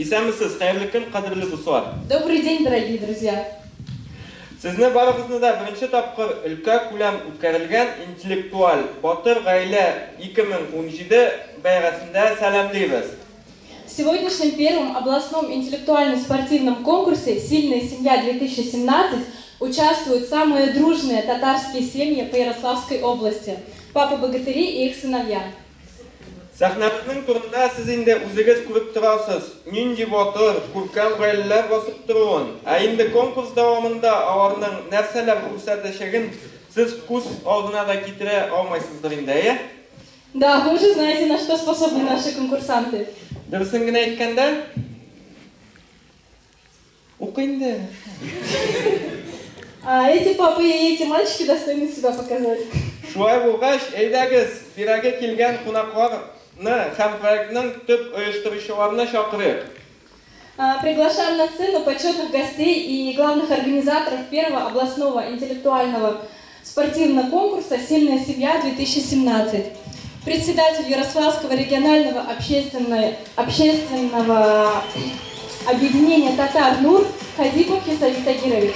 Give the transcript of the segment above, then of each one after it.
Исәмісіз, қайырлы күн, қадірлі достар. Добрый день, дорогие друзья. Сезне барыгызны да беренче тапкыр өлкә күләм үткәрелгән интеллектуаль Батыр гаилә 2017 бәйгесендә сәламлыйбыз. В сегодняшнем первом областном интеллектуально-спортивном конкурсе «Сильная семья-2017» участвуют самые дружные татарские семьи по Ярославской области, папы-богатыри и их сыновья. Сәхнәбезнең турында сез инде үзегез күреп торасыз, нинди батыр, күркәм гаиләләр басып торуын, ә инде конкурс дәвамында аларның нәрсәләр күрсәтәчәген сез күз алдына да китерә алмайсыздыр инде, ә? Да, вы уже знаете, на что способны наши конкурсанты. Дөресен генә әйткәндә, укый инде. А эти папы и эти мальчики достойны себя показать. Шулай булгач, әйдәгез, бирәгә килгән кунакларны һәм проектның төп оештыручыларына чакырыйк. Приглашаем на сцену почетных гостей и главных организаторов первого областного интеллектуального спортивного конкурса «Сильная семья-2017». Председатель Ярославского регионального общественного объединения «Татар НУР» Хазипов Хисавит Тагирович.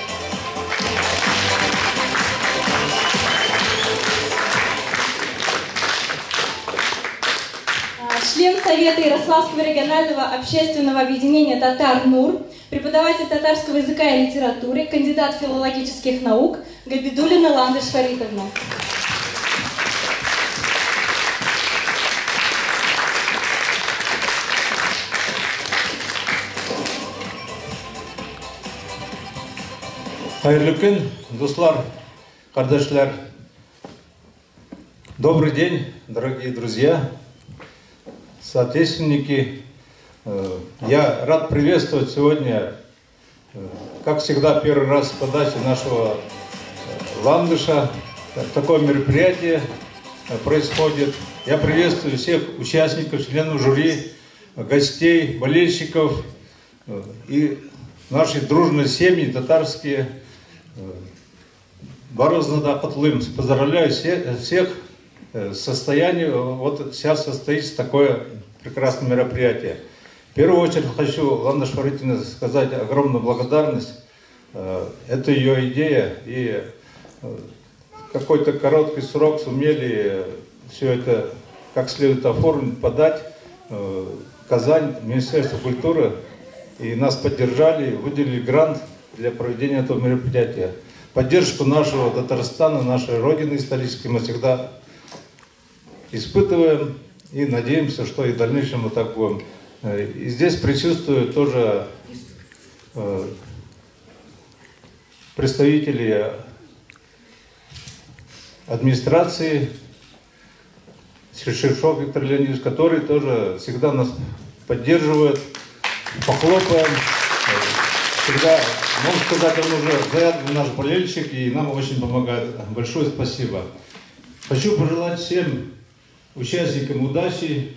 Член Совета Ярославского регионального общественного объединения «Татар НУР», преподаватель татарского языка и литературы, кандидат филологических наук Габидуллина Ландыш Фаритовна. Хайырлы күн, дуслар, кардәшләр. Добрый день, дорогие друзья, соотечественники. Я рад приветствовать сегодня, как всегда, первый раз в подаче нашего Ландыша. Такое мероприятие происходит. Я приветствую всех участников, членов жюри, гостей, болельщиков и наши дружные семьи татарские. Барознада Котлым. Поздравляю всех с состоянием. Вот сейчас состоится такое прекрасное мероприятие. В первую очередь хочу Ландыш Фаритовне сказать огромную благодарность. Это ее идея, и какой-то короткий срок сумели все это как следует оформить, подать в Казань, Министерство культуры, и нас поддержали, выделили грант для проведения этого мероприятия. Поддержку нашего Татарстана, нашей родины исторической мы всегда испытываем и надеемся, что и в дальнейшем мы так будем. И здесь присутствуют тоже представители администрации, Шершов Виктор Леонидович, который тоже всегда нас поддерживает, похлопаем. Всегда, могу сказать, он уже заядлый наш болельщик и нам очень помогает. Большое спасибо. Хочу пожелать всем участникам удачи.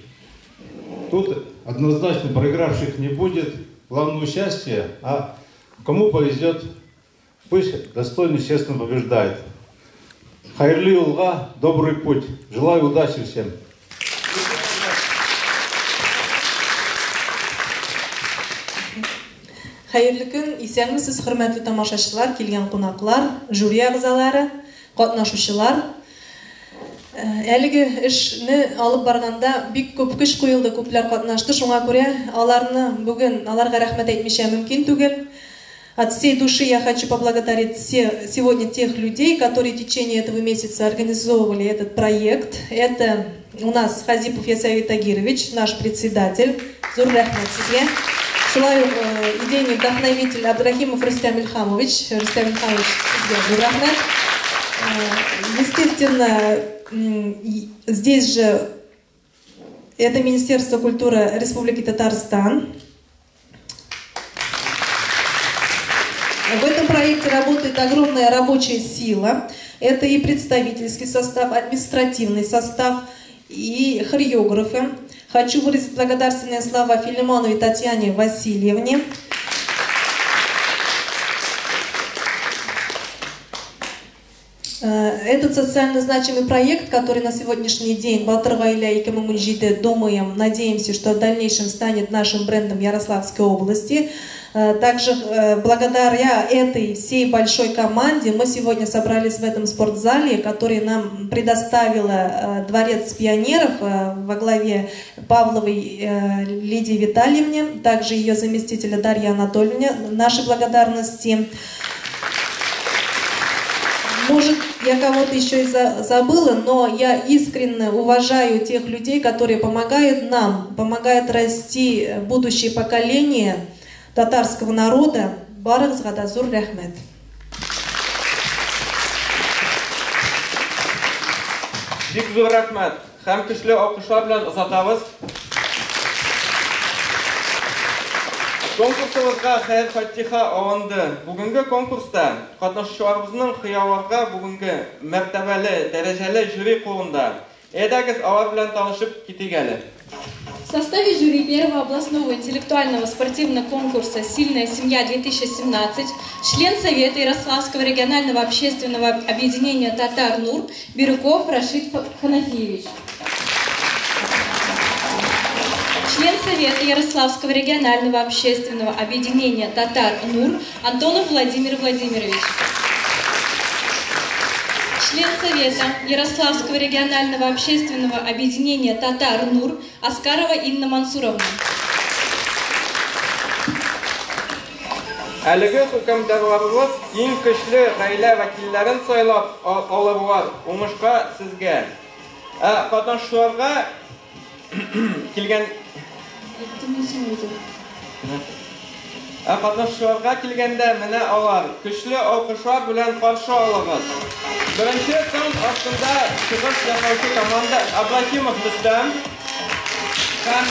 Тут однозначно проигравших не будет. Главное участие, а кому повезет, пусть достойно, честно побеждает. Хайырли улга, добрый путь. Желаю удачи всем. Хайырлы көн, исәнмесез, хөрмәтле тамашачылар, килгән кунаклар, жюри әгъзалары, катнашучылар. Әлеге эшне алып барганда бик күп көч куелды, күпләр катнашты. Шуңа күрә аларга рәхмәт әйтмичә мөмкин түгел. От всей души я хочу поблагодарить сегодня тех людей, которые в течение этого месяца организовывали этот проект. Это у нас Хазипов Хисавит Тагирович, наш председатель. Зур рәхмәт сезгә. Шулай идейный вдохновитель Абдрахимов Рустам Ильхамович. Рустам Ильхамович, sizga зур рәхмәт. Естественно, здесь же это Министерство культуры Республики Татарстан. В этом проекте работает огромная рабочая сила. Это и представительский состав, административный состав, и хореографы. Хочу выразить благодарственные слова Филимоновой Татьяне Васильевне. Этот социально значимый проект, который на сегодняшний день Балтыр Гаиля и Кемумунжиде, думаем, надеемся, что в дальнейшем станет нашим брендом Ярославской области. Также благодаря этой всей большой команде мы сегодня собрались в этом спортзале, который нам предоставила Дворец пионеров во главе Павловой Лидии Витальевне, также ее заместителя Дарья Анатольевна. Наши благодарности. Может, я кого-то еще и забыла, но я искренне уважаю тех людей, которые помогают нам, помогают расти будущее поколение татарского народа. Барыгызга да зур рахмет. Бик зур рахмат. Һәм көчле алкышлар белән озатабыз. Конкурсыбызга хәйр-фатиха алынды. Бүгенге конкурста катнашучыларыбызның хыялларга бүгенге мәртәбәле, дәрәҗәле жюри кулында. Әйдәгез алар белән танышып китик әле. В составе жюри первого областного интеллектуального спортивного конкурса «Сильная семья-2017» член Совета Ярославского регионального общественного объединения «Татар НУР» Бирюков Рашид Ханафиевич. Член Совета Ярославского регионального общественного объединения «Татар НУР» Антонов Владимир Владимирович. Член Совета Ярославского регионального общественного объединения «Татар НУР» Аскарова Инна Мансуровна. Әлеге хөкемдарларыбыз иң көчле гаилә вәкилләрен сайлап алырлар. Уңышка сезгә. Катнашучыларга килгән Катнашучыларга килгәндә менә алар. Көчле алкышлар белән каршы алыгыз. Birinci сан астында чыгыш ясаучы команда Абрахимов Рустам һәм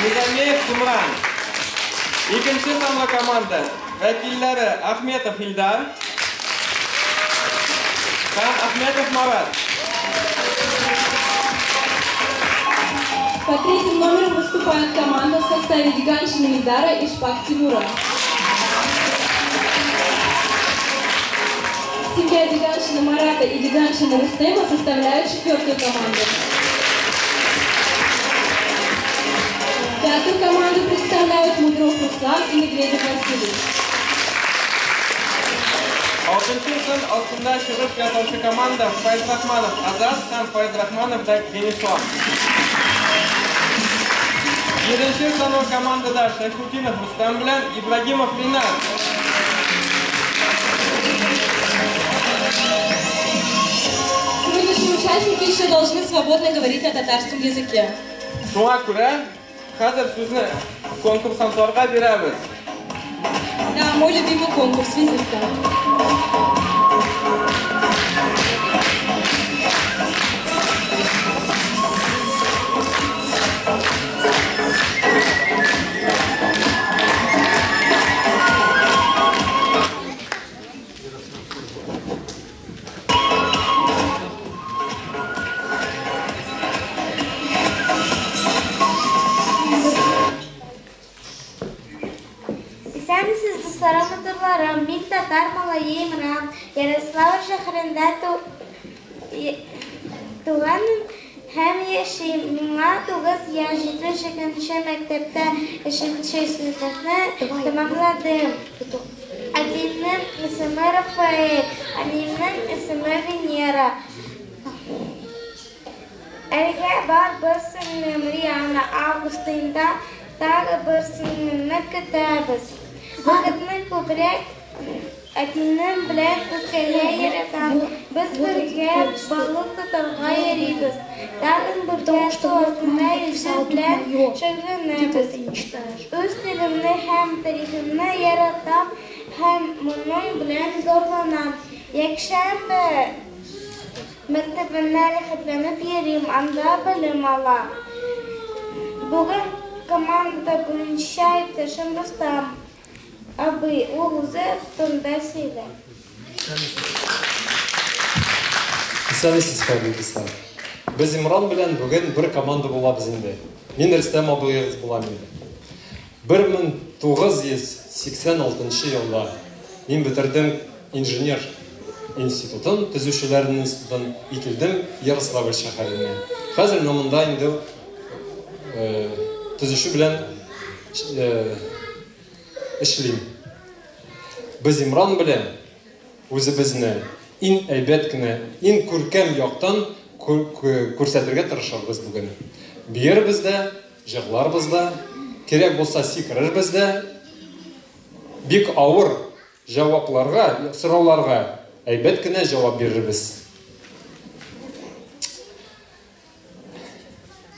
Низамиев Тимран. Икенче санлы команда вәкилләре Ахметов Илдар һәм Ахметов Марат. По третьим номерам выступает команда в составе Диганшина Ильдара и Шпак Тимура. Семья Диганшина Марата и Диганшина Рустема составляют четвертую команду. Пятую команду представляют Мудров Руслан и Медведев Василий. Алтынчы сан астында чыгыш ясаучы команда Файз Рахманов Азат һәм Файз Рахманов Денислав. Җиденче санлы командада Шайхутдинов Рустам белән Ибрагимов Ринат. Сегодняшние участники еще должны свободно говорить на татарском языке. Шуңа күрә хәзер сүзне конкурсантларга бирәбез. Да, мой любимый конкурс, визитка. Мин татар малайы Имран, Ярославль шәһәрендә туганым һәм яшим. Миңа 9 яшь, 7-нче мәктәптә 3-нче сыйныфны тәмамладым. Әтиемнең исеме Рафаэль, әниемнең исеме Венера. Әлегә бар бер сеңлем Риана август аенда тагы бер сеңлемне көтәбез. Вакытны күбрәк әтинем белән үткәргә яратам. Без бергә балык тотарга ярыйбыз. Тагын бергә сортында yüzү белән шөгыльләнәбез. Үз телемне һәм тарихымны яратам һәм моның белән зурланам. Якшәмбе мәктәбендә рәхәтләнеп йөрим, анда белем алам. Бүген командада буенча иптәшем Рустам абый ул үзе турында сөйләде. Исәнмесез, хәерле дуслар. Без Имран белән бүген бер команда булабыз инде. Мин Рөстәм абыегыз булам инде. 1986 елда мин бетердем инженер институтын, төзүчеләрнең институтын икелдем Ярославль шәһәренә. Хәзер монда инде төзүче белән эшлим. Без Имран белән үзебезне иң әйбәт кенә, иң күркәм яктан күрсәтергә тырышабыз бүген. Биербез дә, җырларбыз да, кирәк булса сикерербез дә, бик авыр җавапларга, сорауларга әйбәт кенә җавап бирербез.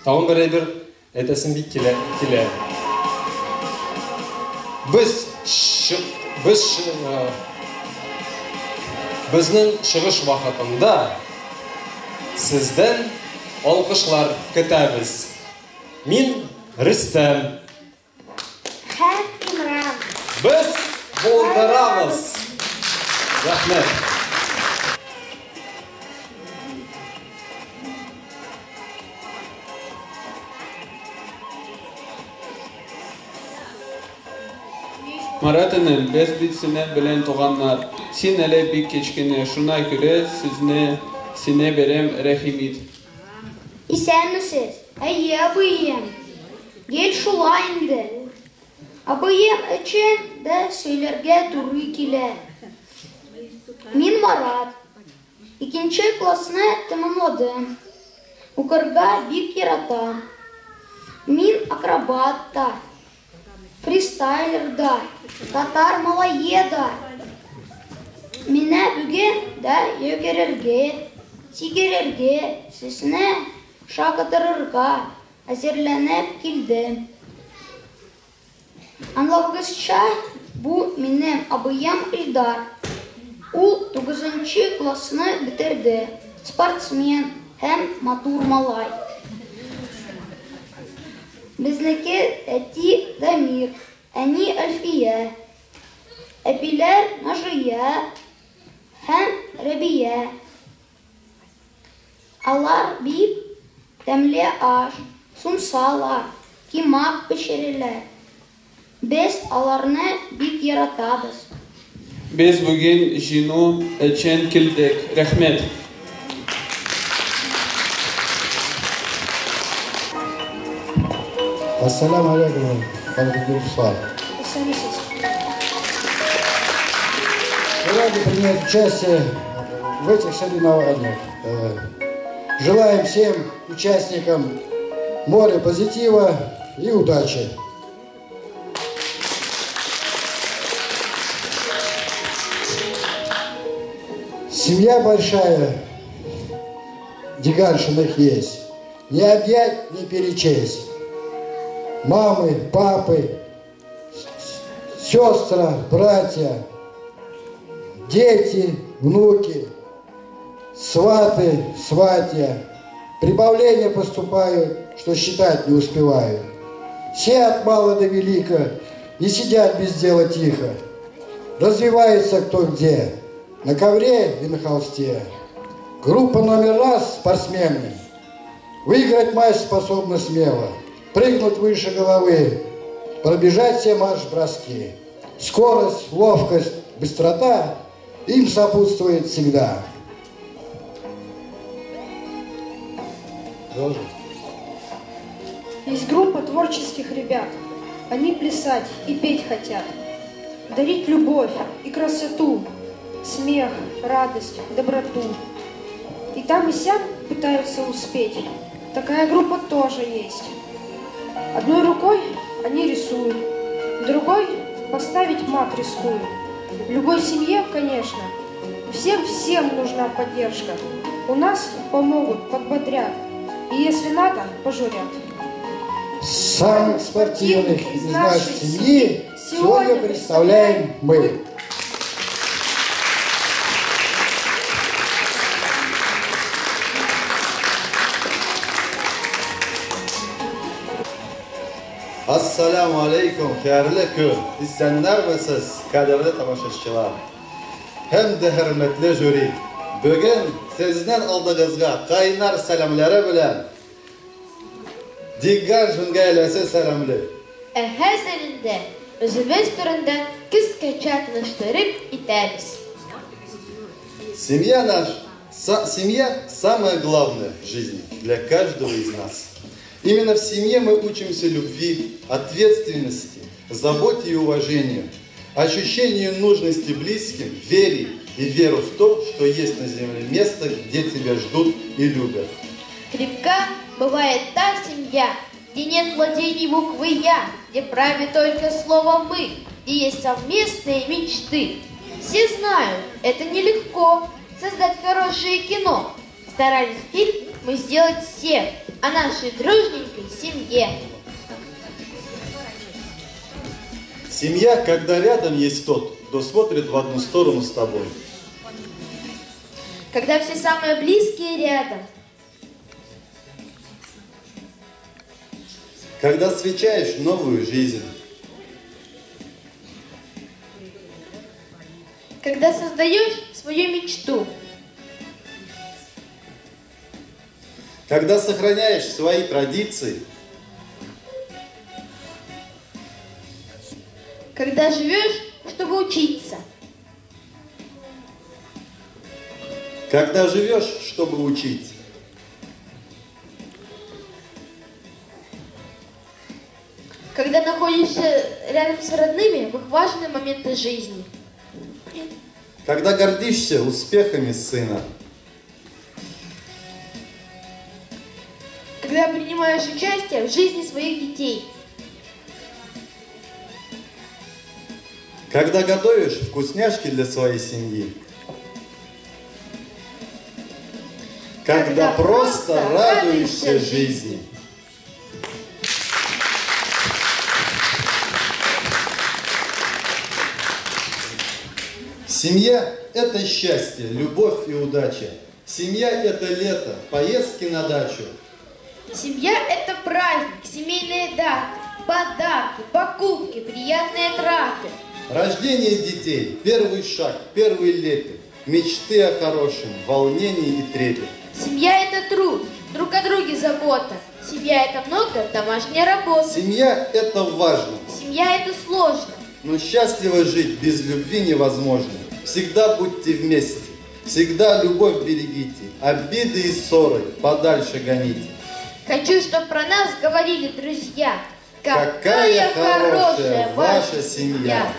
Тагын бер әйбер әйтәсем бик килә. Безнең чыгыш вакытында сездән алкышлар көтәбез. Мин Рөстәм. Һәм Имран. Без булдырабыз. Рәхмәт. Маратыным, без бит сезнең белән туганнар. Син әле бик кечкенә, шуңа күрә сезне берем рәхим ит. Исәнмесез? Әйе, абыем. Гел шулай инде. Абыем өчен дә сөйләргә туры килә. Мин Марат. 2нче классны тәмамладым. Укырга бик яратам. Мин акробат та, фристайлер да, татар малае да. Менә бүген дә йөгерергә, сикерергә, сезне шакыдырырга әзерләнеп килдем. Аңлавыгызча, бу минем абыем Илдар. Ул 9нчы классны битерде. Спортсмен һәм матур малай. Безнеке әти Дамир, әни Альфия, әбиләр Нажия һәм Рәбия. Алар бик тәмле аш, сумсалар, кимак пешереләр. Без аларны бик яратабыз. Без бүген җиңү өчен килдек. Рәхмәт. Ассаламу алейкум, Руслан. Рады принять участие в этих соревнованиях. Желаем всем участникам море позитива и удачи. Семья большая, Диганшиных есть. Не объять, не перечесть. Мамы, папы, сестры, братья, дети, внуки, сваты, сватья. Прибавления поступают, что считать не успеваю. Все от мала до велика не сидят без дела тихо. Развиваются кто где, на ковре и на холсте. Группа номер 1 спортсмены. Выиграть матч способна смело. Прыгнуть выше головы, пробежать все марш-броски. Скорость, ловкость, быстрота им сопутствует всегда. Есть группа творческих ребят. Они плясать и петь хотят. Дарить любовь и красоту, смех, радость, доброту. И там и сям пытаются успеть. Такая группа тоже есть. Одной рукой они рисуют, другой поставить мат рискуют. В любой семье, конечно, всем нужна поддержка. У нас помогут, подбодрят, и если надо, пожурят. Самых спортивных из нашей семьи сегодня представляем мы. Assalamu alaikum, xeyirli kun. İstənlər və siz, qədərli tamaşaçılar. Həm də hörmətli jüri. Bugün sizdən aldığınızga qaynar salamları bilən Diganşin ailəsi salamlı. Həzərində özümüz turunda qıskaca tanıştırıb itəriz. Семья самое главное в жизни для каждого из нас. Именно в семье мы учимся любви, ответственности, заботе и уважению, ощущению нужности близким, вере и веру в то, что есть на земле место, где тебя ждут и любят. Крепка бывает та семья, где нет владений буквы «Я», где правит только слово «Мы», где есть совместные мечты. Все знают, это нелегко создать хорошее кино. Старались фильм мы сделать все о нашей дружненькой семье. Семья, когда рядом есть тот, кто смотрит в одну сторону с тобой. Когда все самые близкие рядом. Когда встречаешь новую жизнь. Когда создаешь свою мечту. Когда сохраняешь свои традиции. Когда живешь, чтобы учиться. Когда живешь, чтобы учить. Когда находишься рядом с родными в их важные моменты жизни. Когда гордишься успехами сына. Когда принимаешь участие в жизни своих детей. Когда готовишь вкусняшки для своей семьи. Когда просто радуешься жизни. Семья – это счастье, любовь и удача. Семья – это лето, поездки на дачу. Семья – это праздник, семейные даты, подарки, покупки, приятные траты. Рождение детей, первый шаг, первый лепет, мечты о хорошем, волнение и трепет. Семья – это труд, друг о друге забота. Семья – это много домашняя работа. Семья – это важно. Семья – это сложно. Но счастливо жить без любви невозможно. Всегда будьте вместе, всегда любовь берегите, обиды и ссоры подальше гоните. Хочу, чтобы про нас говорили друзья. Какая хорошая ваша семья!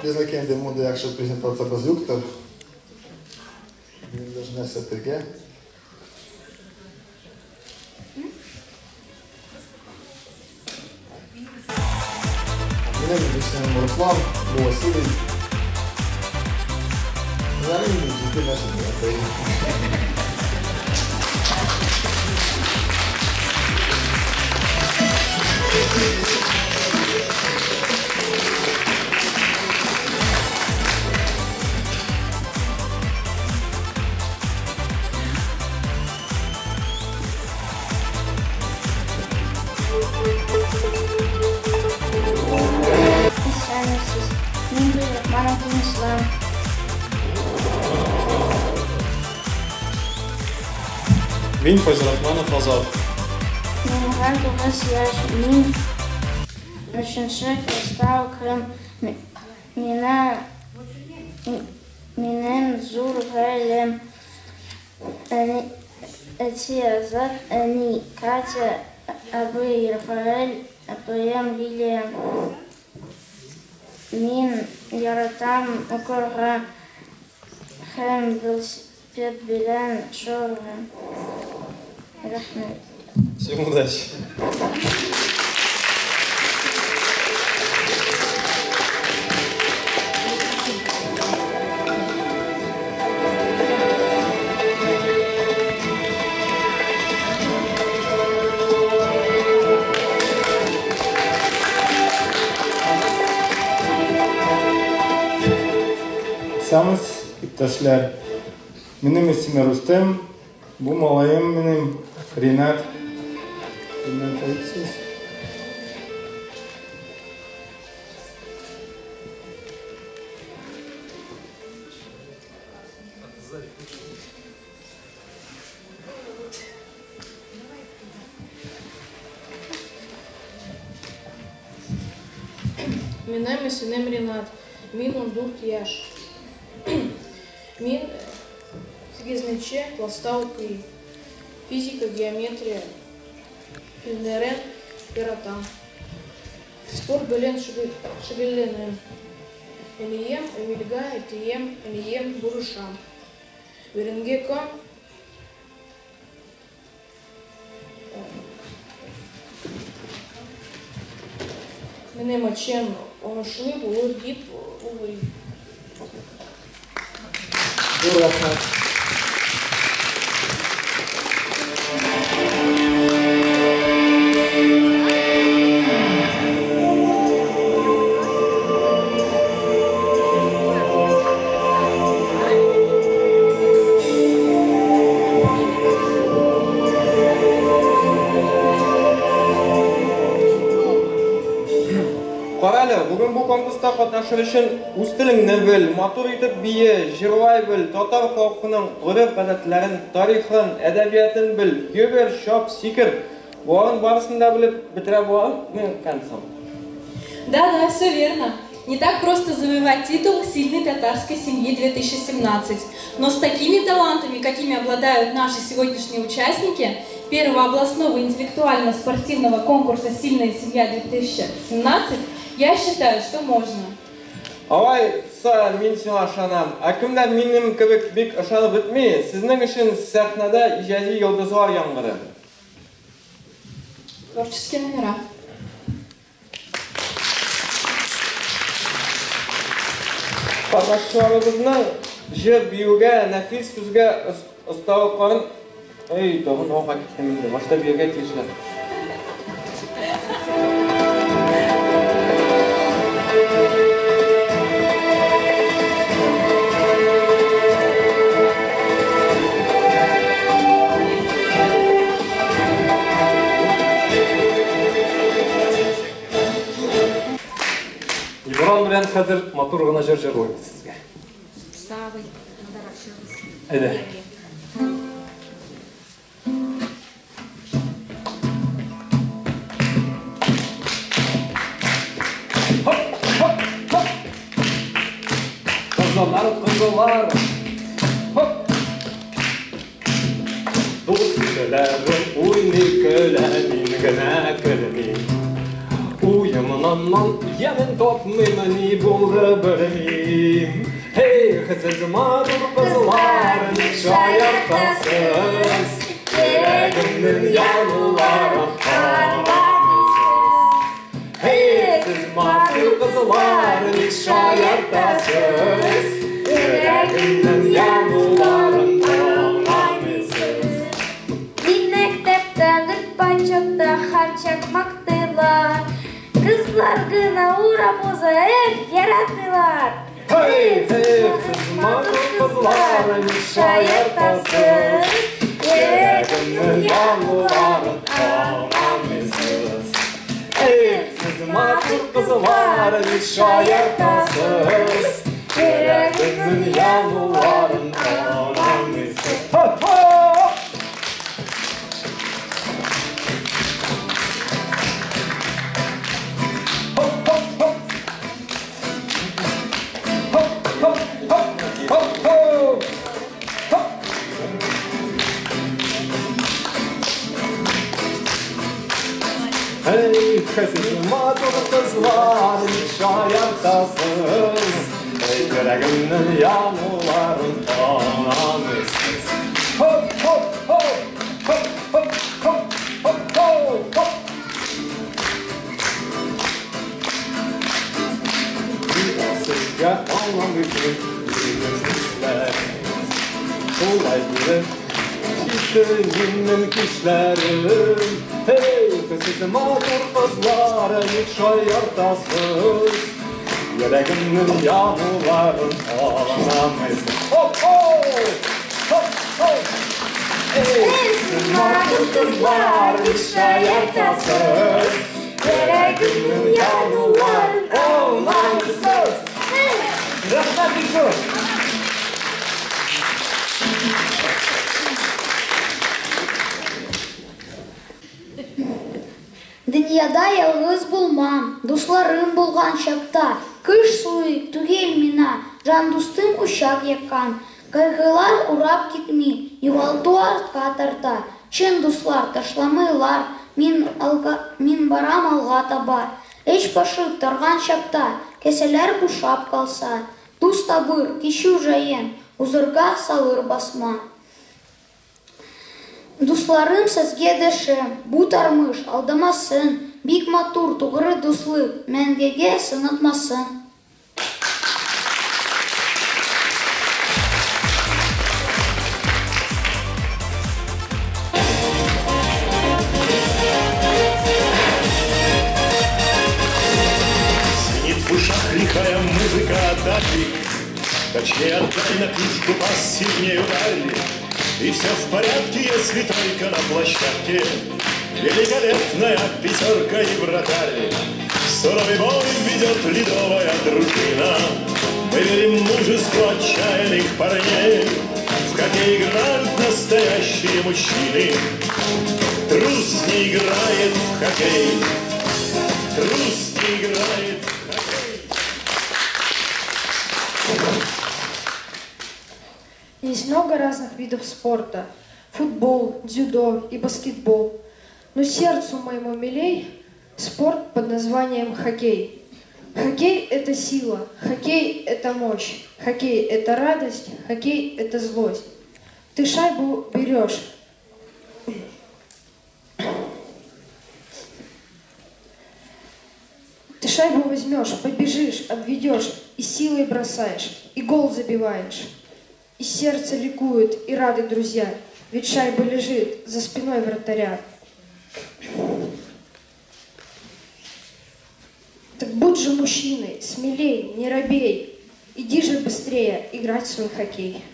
Без легенды моды якщо презентація без юктор. Він должна все таке. Мене звичайно Мирослав, був Василій. Взагалі не жити наші діти. Мин Файзратманов Азат. Менгар Дугас Яш Мин Нушиншек Стал Крым Минен Зур Гэлем Эти Азат Они Катя Абы Рафаэль Апоем Лилия Мин Яратам Укорга Хэм Велосипед Белян Шорга. Всем удачи. Самыз иптәшләр, минем исемем Рустем, бу малаем минем Ринат. Bilmem kayıtsız. Менің ісінем Ренат, мен 14 яш. Мен 8-нче класста оқимын. Физика, геометрия, филдерен яратам. Спорт белән шөгыльләнәм. Әнием Эмильгә, әнием бурышам. Үренге көн Менем ачем онышлы булыр дип уйлыйм. Бүгін бұл конкурста қатнашыр үшін үз тіліңні біл, матур етіп бие, жырлай біл, татар халқының ғұрып-ғадәтләрен, тарихын, әдәбиятын біл, гөбер, шап, сикір. Бұларын барысында біліп бітіре боларын мен қансам. Да, все верно. Не так просто завоевать титул сильной татарской семьи 2017. Но с такими талантами, какими обладают наши сегодняшние участники первого областного интеллектуально-спортивного конкурса «Сильная семья-2017», я считаю, что можно. Алай, мен сен ашанам. Әкімдер менің кебек бек ашанып бітмей, сіздің үшін сәхнада ижази йылдызлар яңғыры. Творческие номера. Қатнашушыларымыздың жыр биюге, нәфис сөзге ұсталықларын... Ей, тоғын оға кеттемінде, башта биюге тиешілер. Имран белән хәзер матур гына җыр җырлыйбыз сезгә. Сабый. Әйдә. Кызылар, кызылар. Дус көләрем, уйный көләм, мин генә көлмим. Уйымнан ямен топмыймы ни булды белмим. Hey, кызыз матур кызлар, ник шаяртасыз, йөрәгемнең януларын аңламыйсыз. Hey, сез матур кызлар, ник шаяртасыз, йөрәгемнең януларын аңламыйсыз. Мин мәктәптән почетта харчак мактыйлар. Кызлар гына урап узып яратмыйлар. Hey, siz matur kızlar, ник şaяртасыз, йөрәгемнең януларын аңламыйсыз. Hey, siz matur kızlar, ник şaяртасыз, йөрәгемнең януларын аңламыйсыз. Hey, kızım matur kızlar, nik şaяртасыз, йөрәгемнең януларын аңламыйсыз. Hop, hop, hop, hop, hop, hop, hop, hop, hop. Sizga аңламыйсыз, sizlər. Şolay bilib, minnin kişlerim. Hey, siz matur kızlar, nik şaяртасыз, йөрәгемнең януларын аңламыйсыз. Hop, hop, hop, hop. Evsiz madem kızlar bir şayettasız. Gereğinin yanıların olmalısız. Дөньяда ялгыз булмам, дусларым булган чакта. Кыш суык түгел мина, жан дустым учак яккан. Кайгылар урап китми, югалту артка тарта. Чын дуслар ташламыйлар, мин барам алга таба. Эч башып торган чакта, кеселер бушап калса. Дус табыр, кичүү жайын, узырга салыр басма. Дусларым сезге дешем, бу тармыш алдамасын, бик матур тугры дуслык, мәңгегә сынатмасын. Звенит в ушах лихая музыка атаки, точнее отдай на кружку пас, сильнее ударили. И все в порядке, если только на площадке великолепная пятерка и вратарь. Суровый бой ведет ледовая дружина. Мы верим мужеству отчаянных парней. В хоккей играют настоящие мужчины. Трус не играет в хоккей. Трус не играет в хоккей. Есть много разных видов спорта. Футбол, дзюдо и баскетбол. Но сердцу моему милей спорт под названием хоккей. Хоккей – это сила, хоккей – это мощь, хоккей – это радость, хоккей – это злость. Ты шайбу берешь. Ты шайбу возьмешь, побежишь, обведешь и силой бросаешь, и гол забиваешь. И сердце ликует, и рады друзья, ведь шайба лежит за спиной вратаря. Так будь же мужчиной, смелей, не робей, иди же быстрее играть в свой хоккей.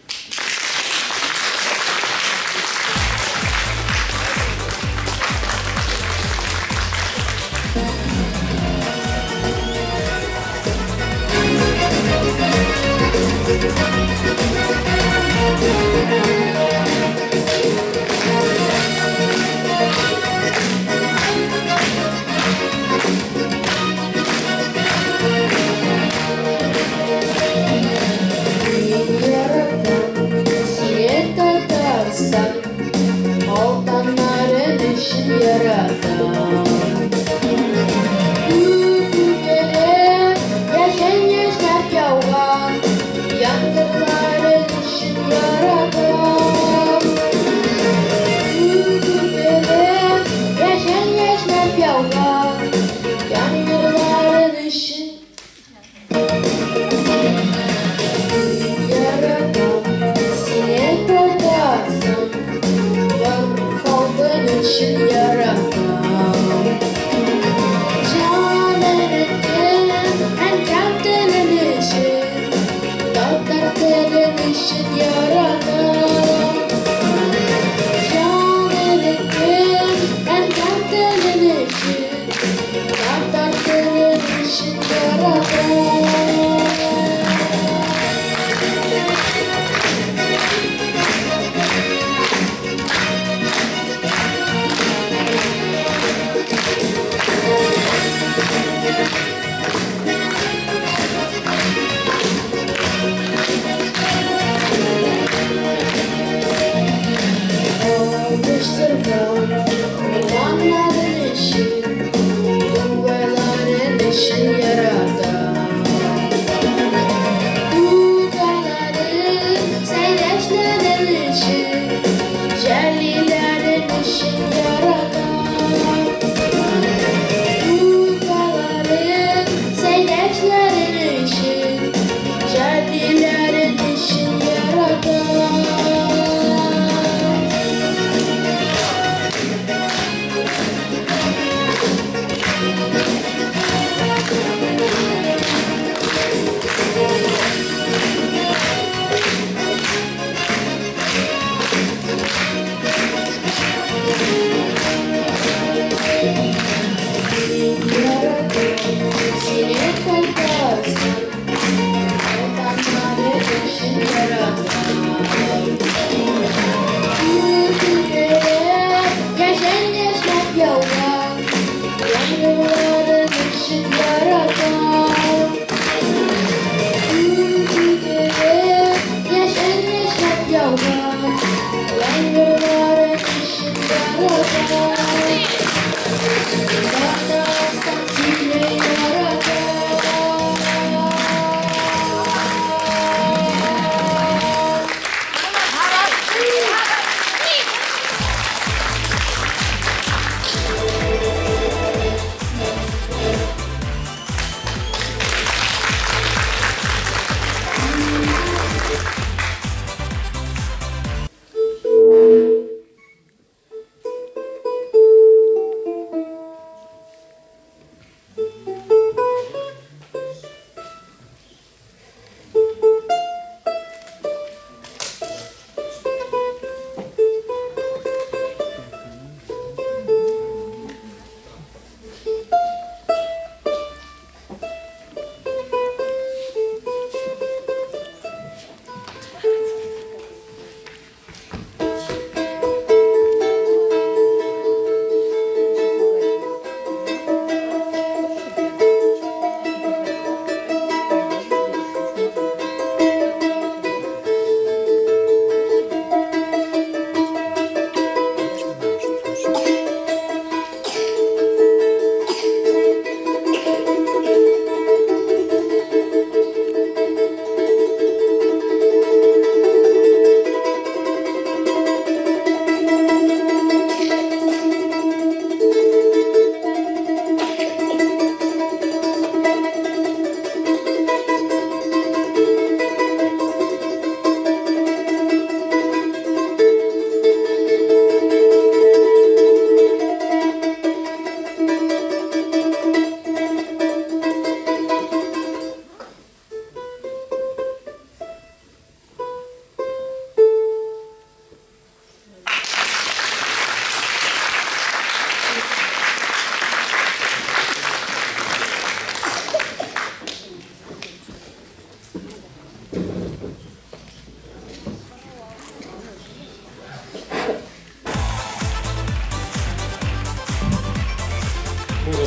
Yaratın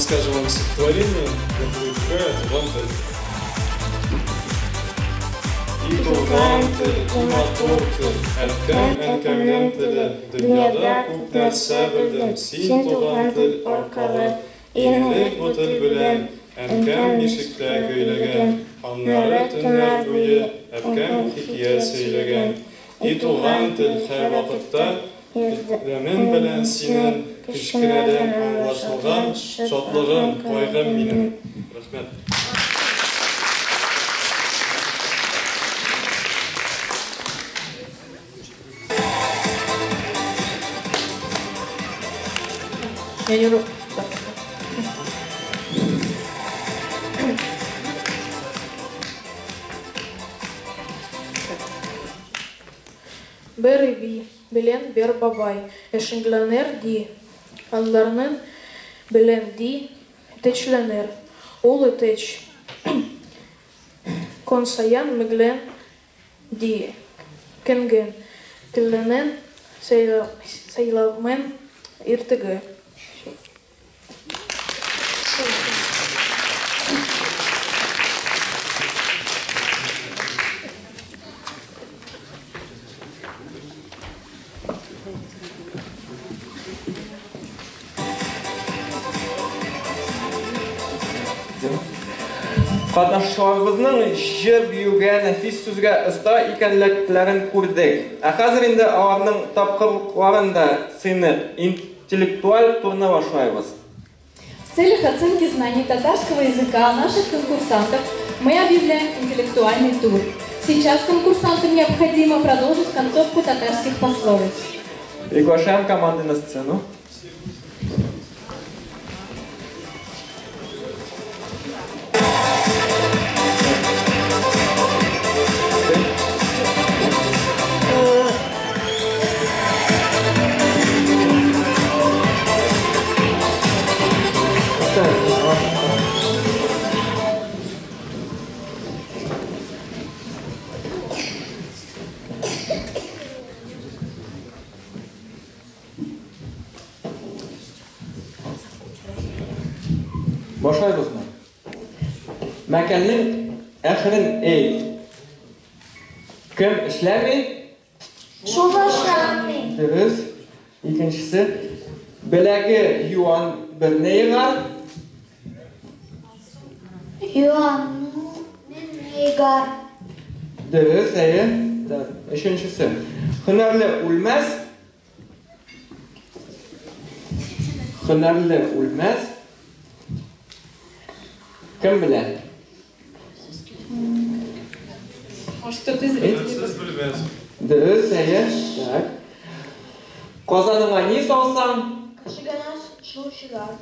расскажем вам стихотворение, которое играет вам И туған тіл, и матур тіл, әткәм әнкәмнең тілі, дөньяда күп нәрсә белдем, син туған тіл аркылы, инелек бу тіл белән, әнкәм ишектә көйләгән, аннары төннәр буе әпкәм хикәя сөйләгән. И туған тіл һәр вакытта, ирдәмен белән синең, кечкенәдән аңлашылган, шатлыгым, кайгым минем. Рәхмәт. Я не руку. Бер иби, белен бер бабай, эшеңләнер ди, алларның белен ди, течләнер, ул теч, консаян меглен ди, кенген, телленен сайламен иртеге. Катнашучыларыбызның җыр биюгә, нәфис сүзгә оста икәнлекләрен күрдек. Ә хәзер инде аларның тапкырлыкларын да сыйнык, интеллектуаль турына башлайбыз. В целях оценки знаний татарского языка наших конкурсантов мы объявляем интеллектуальный тур. Сейчас конкурсантам необходимо продолжить концовку татарских пословиц. Приглашаем команды на сцену. Башлайбызмы? Мәкәннең әхерен әй. Кем эшләми? Шул эшләми. Дөрес. Икенчесе, беләге юан бер нейгар. Юан нейгар. Дөрес, әйе. Өченчесе, һөнәрле үлмәс. Һөнәрле үлмәс. Кем белән? Может, ты Дөрес, әйе. Так. Казаныңа ни салсаң? Кешегә шул чыгар.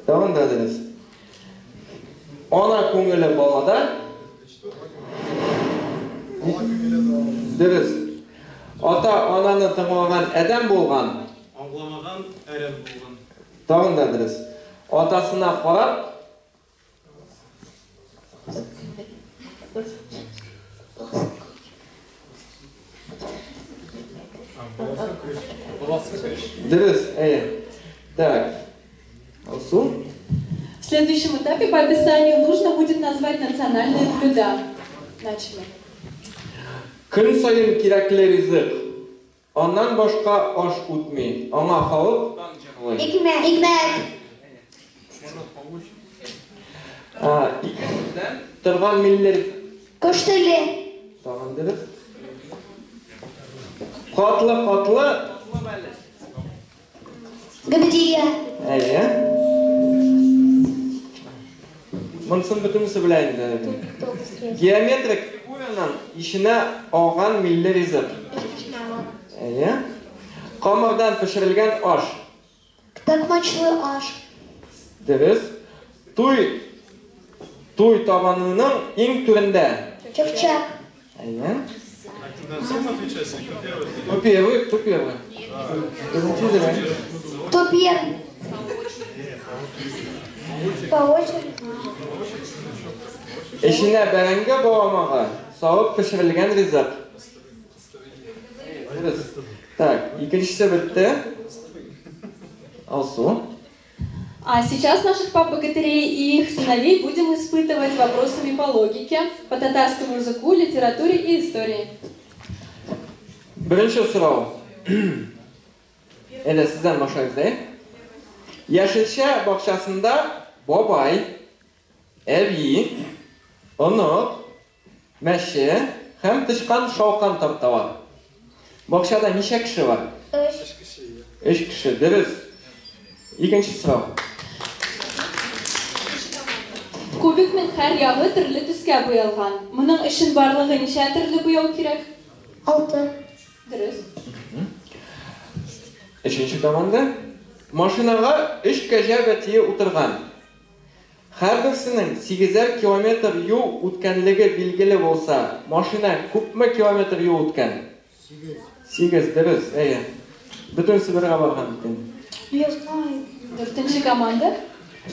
Тагын да дөрес. Ана күңеле балада. Дөрес. Ата-ананы тыңлаган адәм булган. Аңламаган әрәм булган. Тагын да дөрес. Атасына карап Дөрес, әйе. Так. Алсу. В следующем этапе по описанию нужно будет назвать национальные блюда. Начали. Көн сайын кирәкле ризык. Аннан башка аш үтми. Аңа халык Икмәк. Икмәк. Икенчедән торган милләт. Кош теле. Тагын дөрес. Катлы. Габдия. Әйе. Монсын бөтенесе белән инде. Геометрик фигураның ишенә алган милле ризык. Әйе. Камырдан пешерелгән аш. Такмачлы аш. Дөрес. Туй табанының иң түрендә. Чакчак. Әйе. Кто первый? Кто первый? По очереди. Эшенә бәрәңге бавамага савып пешерелгән ризык. Так, икенчесе бетте. Алсу. А сейчас наших пап-богатырей и их сыновей будем испытывать вопросами по логике, по татарскому языку, литературе и истории. Birinchi so'rov. Endi sizdan boshlaymiz. Yashilcha bog'chasida bobay, aviy, unuq, mashi ham tishqan shovqan tortadi. Bog'chada necha kishi bor? 3 kishi. Durust. Ikkinchi so'rov. Кубикның һәр ягы төрле төскә буялган. Моның өчен барлыгы ничә төрле буяу кирәк? 6. Дөрес. Üçüncü komanda. Машинаға 3 кәҗә бәтие утырган. Һәрберсенең 8 километр юл үткәнлеге билгеле булса, машина күпме километр юл үткән? 8. Дөрес. Әйе. Бөтенсе бергә барган икән. Я знаю. 4-нче команда.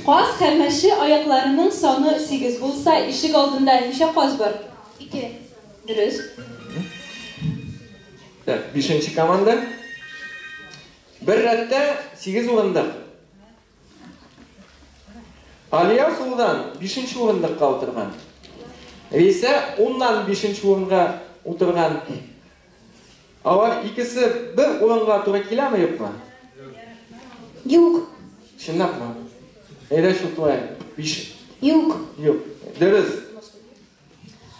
Каз хәрмәче аякларының саны 8 булса, ишек алдында ничә каз бар? 2. Дөрес. 5-нче команда. Bir rəttə 8 урындык. Алия Сулдан 5-нче урындыкка утырган. Рейса 10-нан 5-нче урынга утырган. Алар икесе бер урынга туры киләме, юкмы? Юк. Чынлапмы? Әйдә шул туры. 5. Юк. Юк. Дөрес.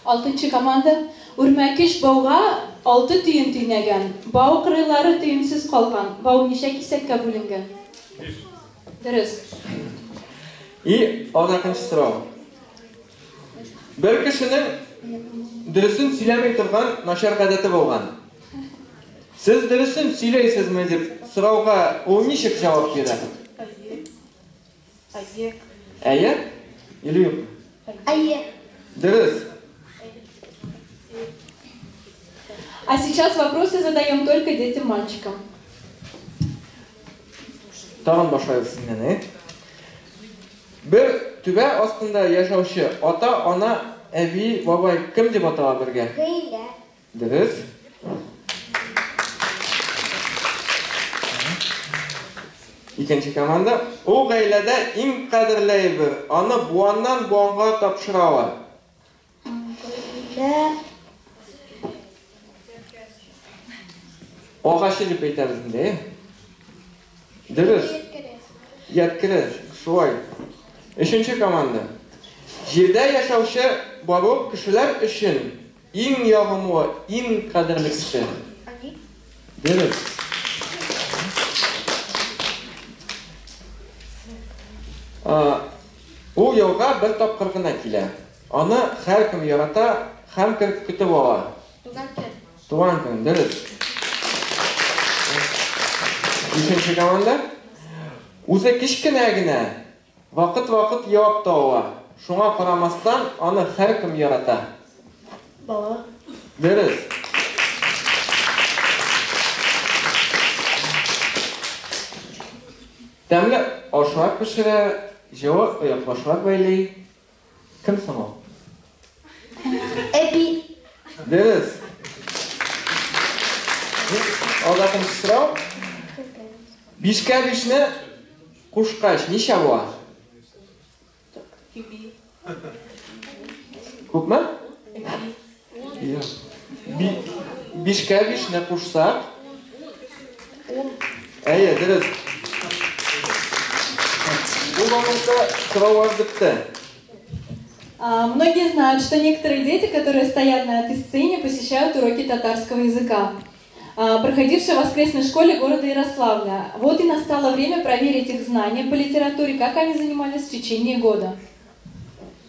6-нчы команда. Үрмәкеш бауга 6 түйін түйнәгән. Бау кырыйлары түйенсез калган. Бау ничә кисәккә бүленгән? Дөрес. И 6-нчы сорау. Бер кешенең дөресен сөйләмәй торган начар гадәте булган. Сез дөресен сөйләйсезме дип сорауга ул ничек җавап бирә? Әйе. Әйе? Или юк? Әйе. Дөрес. А сейчас вопросы задаем только детям-мальчикам. Тагын башлайбыз синнән. Бер түбә астында яшәүче ата-ана, әби, бабай кем дип атала бергә? Гаилә. Дөрес. Икенче команда. Ул гаиләдә иң кадерле әйбер, аны буаннан буанга тапшыралар. Агач дип әйтәбез инде. Дөрес. Яткыры. Шулай. Өченче команда. Җирдә яшәүче барлык кешеләр өчен иң ягымлы, иң кадерле кеше. Дөрес. Ул елга бер тапкыр гына килә. Аны һәркем ярата, һәм көтеп ала. Туган көн. Дөрес. Üçüncü komanda. Үзе кичкенә генә вакыт-вакыт явап тауа. Шуңа карамастан аны һәркем ярата. Бала. Дөрес. Тәмле ашлар пешерә, җылы аяклашлар бәйләй. Кем соң ул? Әби. Дөрес. Алдан сорау. 5-кә 5-не кушкач ничә була? Күпме? 5-кә 5-не кушсак? 10. Әйе, дөрес. Бу моментта сораулар бетте. Многие знают, что некоторые дети, которые стоят на этой сцене, посещают уроки татарского языка, проходившие в воскресной школе города Ярославля. Вот и настало время проверить их знания по литературе, как они занимались в течение года.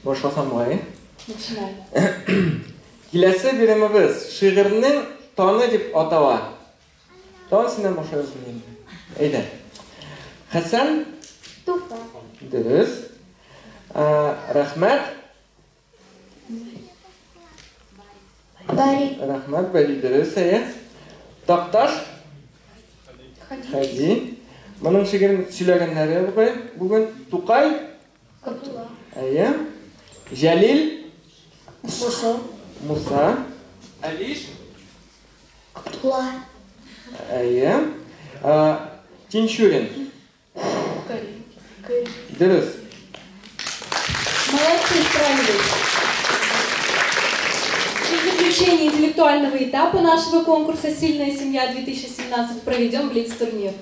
Башласам булай. Начинаем. Киләсе биремебез шигырьнең таны дип атала. Таны синнән башлайбыз инде. Әйдә. Хәсән? Туфа. Дөрес. Рәхмәт? Бари. Рәхмәт, Бари, дөрес. Такташ? Хади. Моның шигырен сөйләгәннәре бүген Тукай? Абдулла. Әйе. Җәлил? Муса. Муса. Алиш? Абдулла. Әйе. Тинчурин? Карим. Дұрыс. Молодцы, справились. И в заключение интеллектуального этапа нашего конкурса «Сильная семья-2017» проведем блиц-турнир.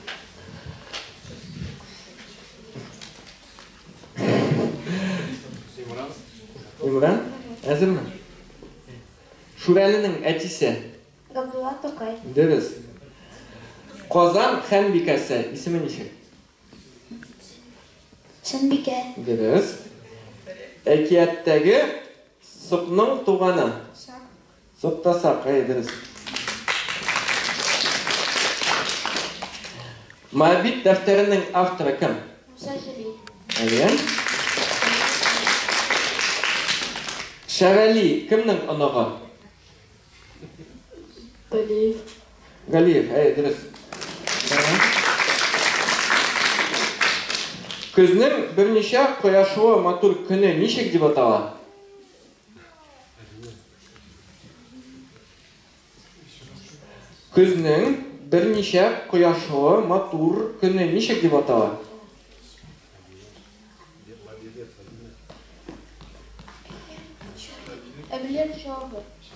İmran, hazır mı? Şuralining aytisi. Габдулла Токай. Dürüz. Qozon Xanbikasi ismi necha? Шанбике. Dürüz. Aytiyatdagi suqning tug'ani. Suqtasoq, dürüz. Mabit dafterining avtori kim? Evet. Sharali kimning onog'i? Galiyev. Galiyev, dürüst. Kuzning bir necha quyoshli motor kuni nechik deb ataladi? Kuzning bir necha quyoshli motor kuni nechik deb ataladi?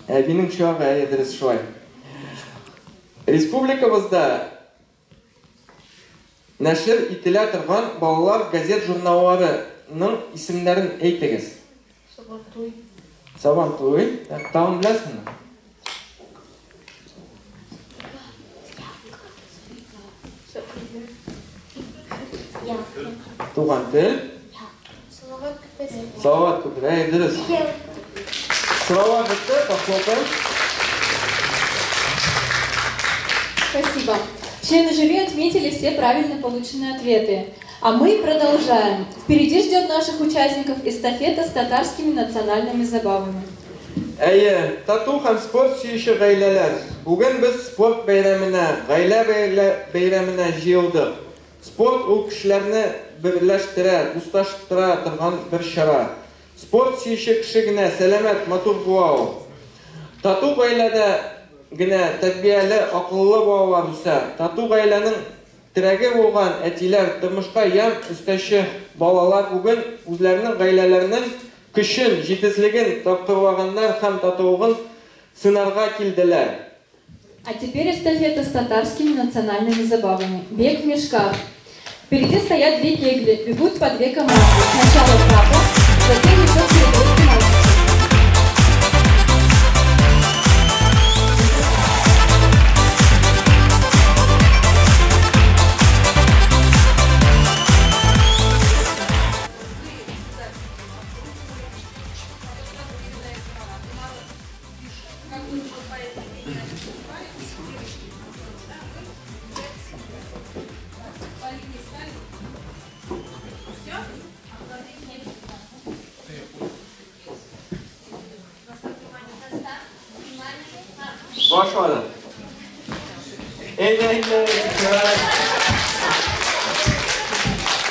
Benim çağı dürüst şoy. Respublikamızda nashr etila turgan bolalar gazet jurnallarining isimlarini aytыңыз. Sabantoy. Tamam bilasizmi? Tuğan til. Salavat Küpere. Dürüst. Слова готовы, похлопаем. Спасибо. Члены жюри отметили все правильно полученные ответы. А мы продолжаем. Впереди ждет наших участников эстафета с татарскими национальными забавами. Тату ham sport suyushi g'aylalar. Bugun biz sport bayramini, g'ayla bayramini yig'dik. Sport u kishilarni birlashtira, do'stlashtirib turgan bir shara. Sport suyushi kishigina salomat, motor bo'law. Тату g'aylada gina tarbiyali, aqlli bolalar bo'lsa, Тату g'aylaning tiragi bo'lgan atilar turmushga yam ustashi bolalar bugun o'zlarining g'aylalarining kuchin, жетisligin toptirganlar ham Татугын сынарга keldilar. А теперь эстафета с татарскими национальными забавами. Бег в мешках. Впереди стоят две кегли, бегут по две команды. Сначала папа, затем несет передачу мальчик.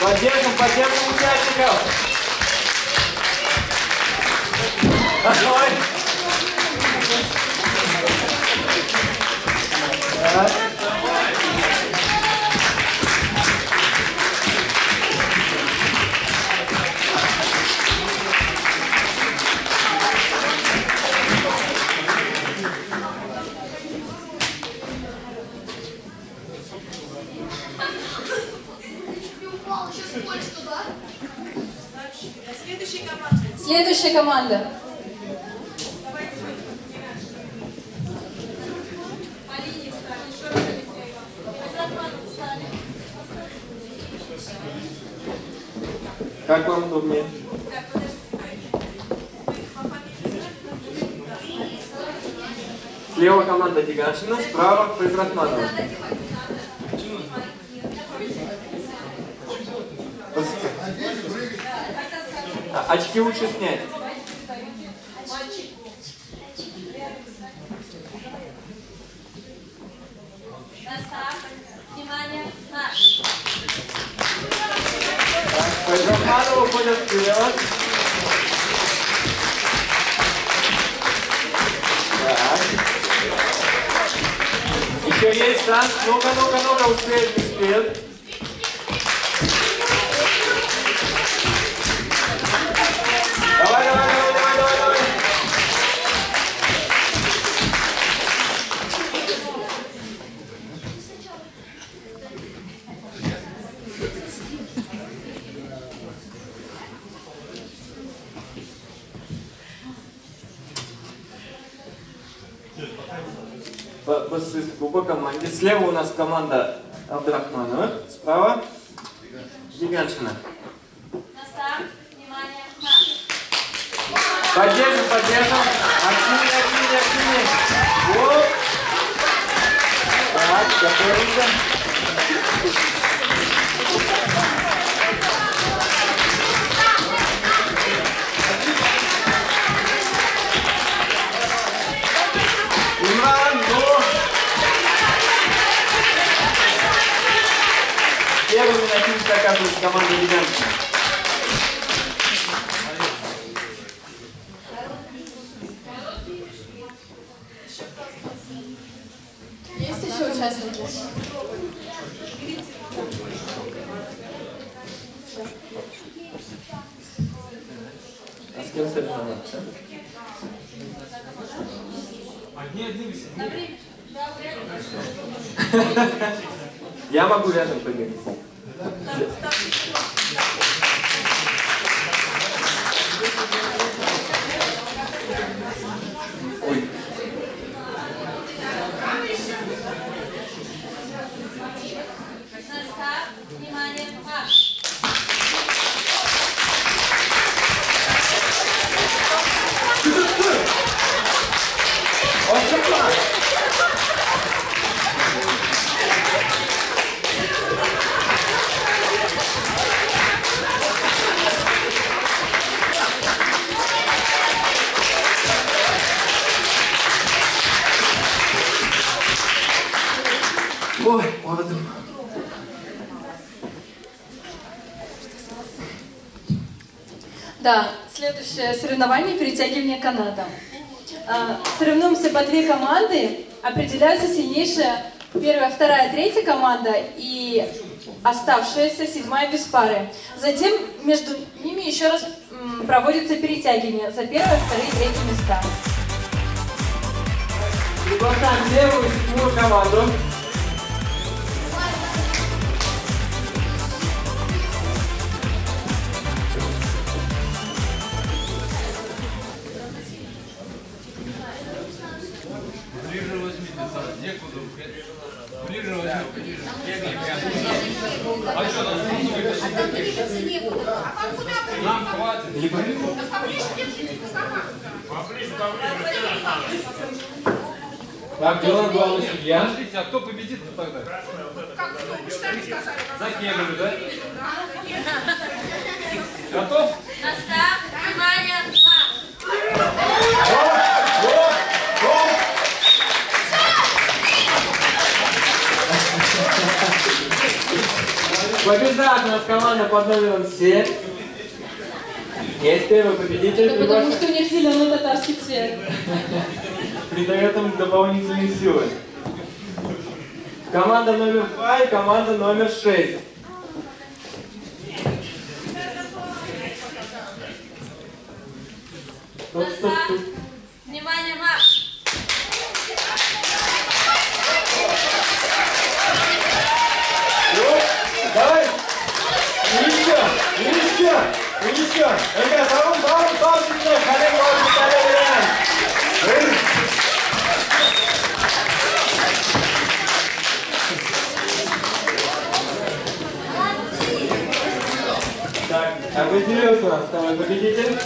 Başlayalım. Поддержим участников. Давай. Следующая команда. Как вам удобнее? Слева команда Диганшина, справа Произратманова. Очки лучше снять. Произратманова уходит вперед. Так. Еще есть шанс. Ну-ка, успеет, не успеет. по команде. Слева у нас команда Абдрахмановых, справа Гигантшина. Поддержим. Активнее. Вот. Так, готовимся. Имран, ну. Первыми начнут оказывается команда Гигантшина. Есть еще участники? А с кем соревноваться? Одни висят. Я могу рядом побегать. Ой. Внимание, Ой, молодец. Да, следующее соревнование — перетягивание каната. Соревнуемся по 2 команды, определяются сильнейшая 1-я, 2-я, 3-я команда и оставшаяся 7-я без пары. Затем между ними еще раз проводится перетягивание за 1-е, 2-е и 3-е места. Приглашаем левую и 7-ю команду. Ближе возьмите, некуда. Ближе возьмите. А что, нам двигаться некуда? Нам хватит. Так, дело главный судья. Подождите, а кто победит-то тогда? Закинули, да? Готов? Настав, внимание, Побеждает у нас команда под номером 7. Есть первый победитель. Это потому что у них зеленый татарский цвет. Придает им дополнительные силы. Команда номер 2 и команда номер 6. Настав, внимание, марш! Давай! Еще! Ребят, давай, коллеги, Так, определился у нас второй победитель.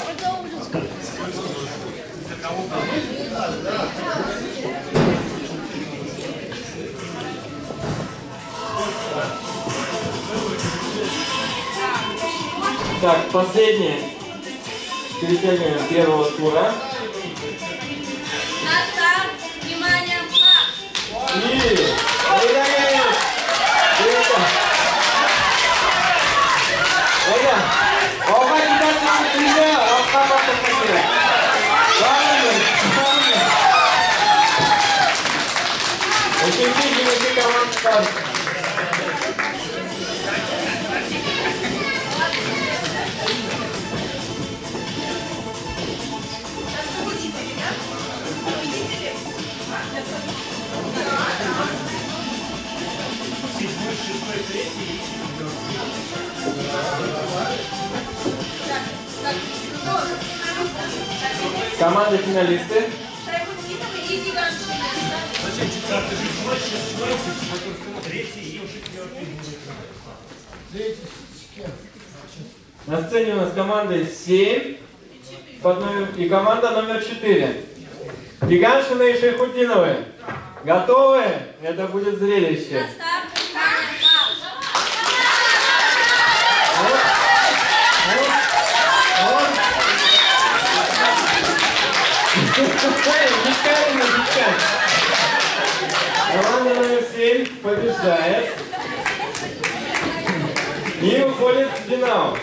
Так, последнее. Перетягиваем первого тура. Настав, внимание, марш! Команда финалисты. Шайбутдинова и Гигантшина. На сцене у нас команда 7 и команда номер 4. Гигантшины и Шейхутдиновы. Готовы? Это будет зрелище. Команда номер 7 побеждает и уходит в финал.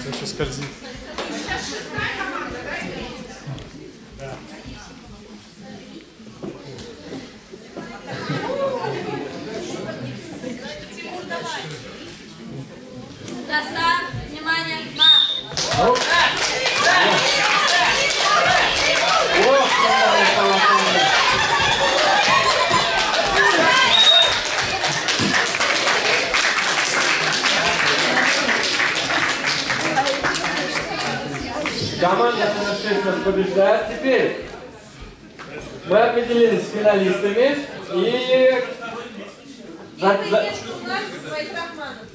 Это скользит. Достав, внимание, марш! Команда номер 6 нас побеждает. Теперь мы определились с финалистами и...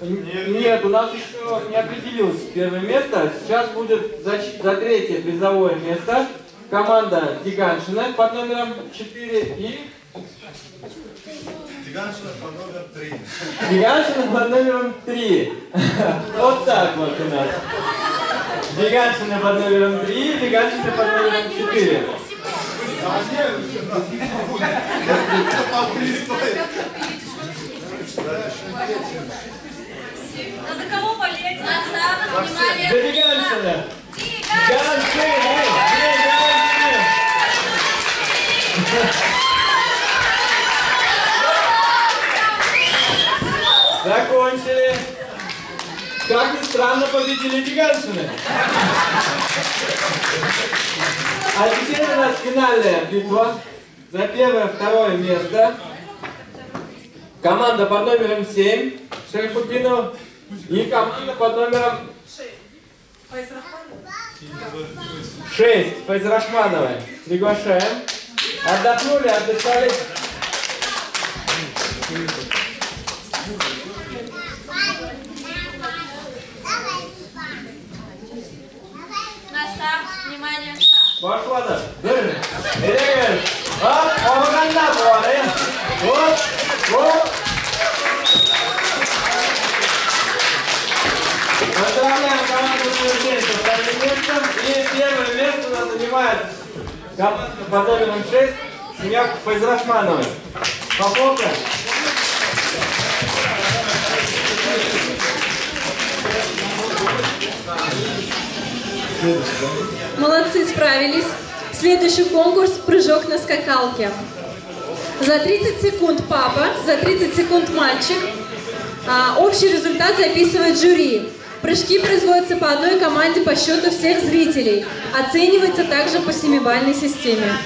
Нет, у нас еще не определилось первое место. Сейчас будет за третье призовое место команда Гигантшина под номером 4 и... Гигантшина под номером 3. Гигантшина под номером 3. Вот так вот у нас. Гигантшина под номером 3, Гигантшина под номером 4. А за кого болеть? Достав, внимание, За Гигантшина! Гигантшина! Закончили. Как ни странно, победили Гигантшины. А теперь у нас финальная битва за первое-второе место. Команда под номером 7 Шейхутдинов и команда под номером 6 Файзрахмановой. Приглашаем. Отдохнули, отдышались. Достав, внимание, Başladı. Dur. Nereye gel? Hop, organlar bu araya. Hop, hop. Поздравляем команду Сергея со вторым местом. И первое место у нас занимает команда под номером 6 семья Файзрахмановой. Пополка. Молодцы, справились. Следующий конкурс – прыжок на скакалке. За 30 секунд папа, за 30 секунд мальчик. Общий результат записывает жюри. Прыжки производятся по одной команде по счету всех зрителей. Оценивается также по 7-бальной системе.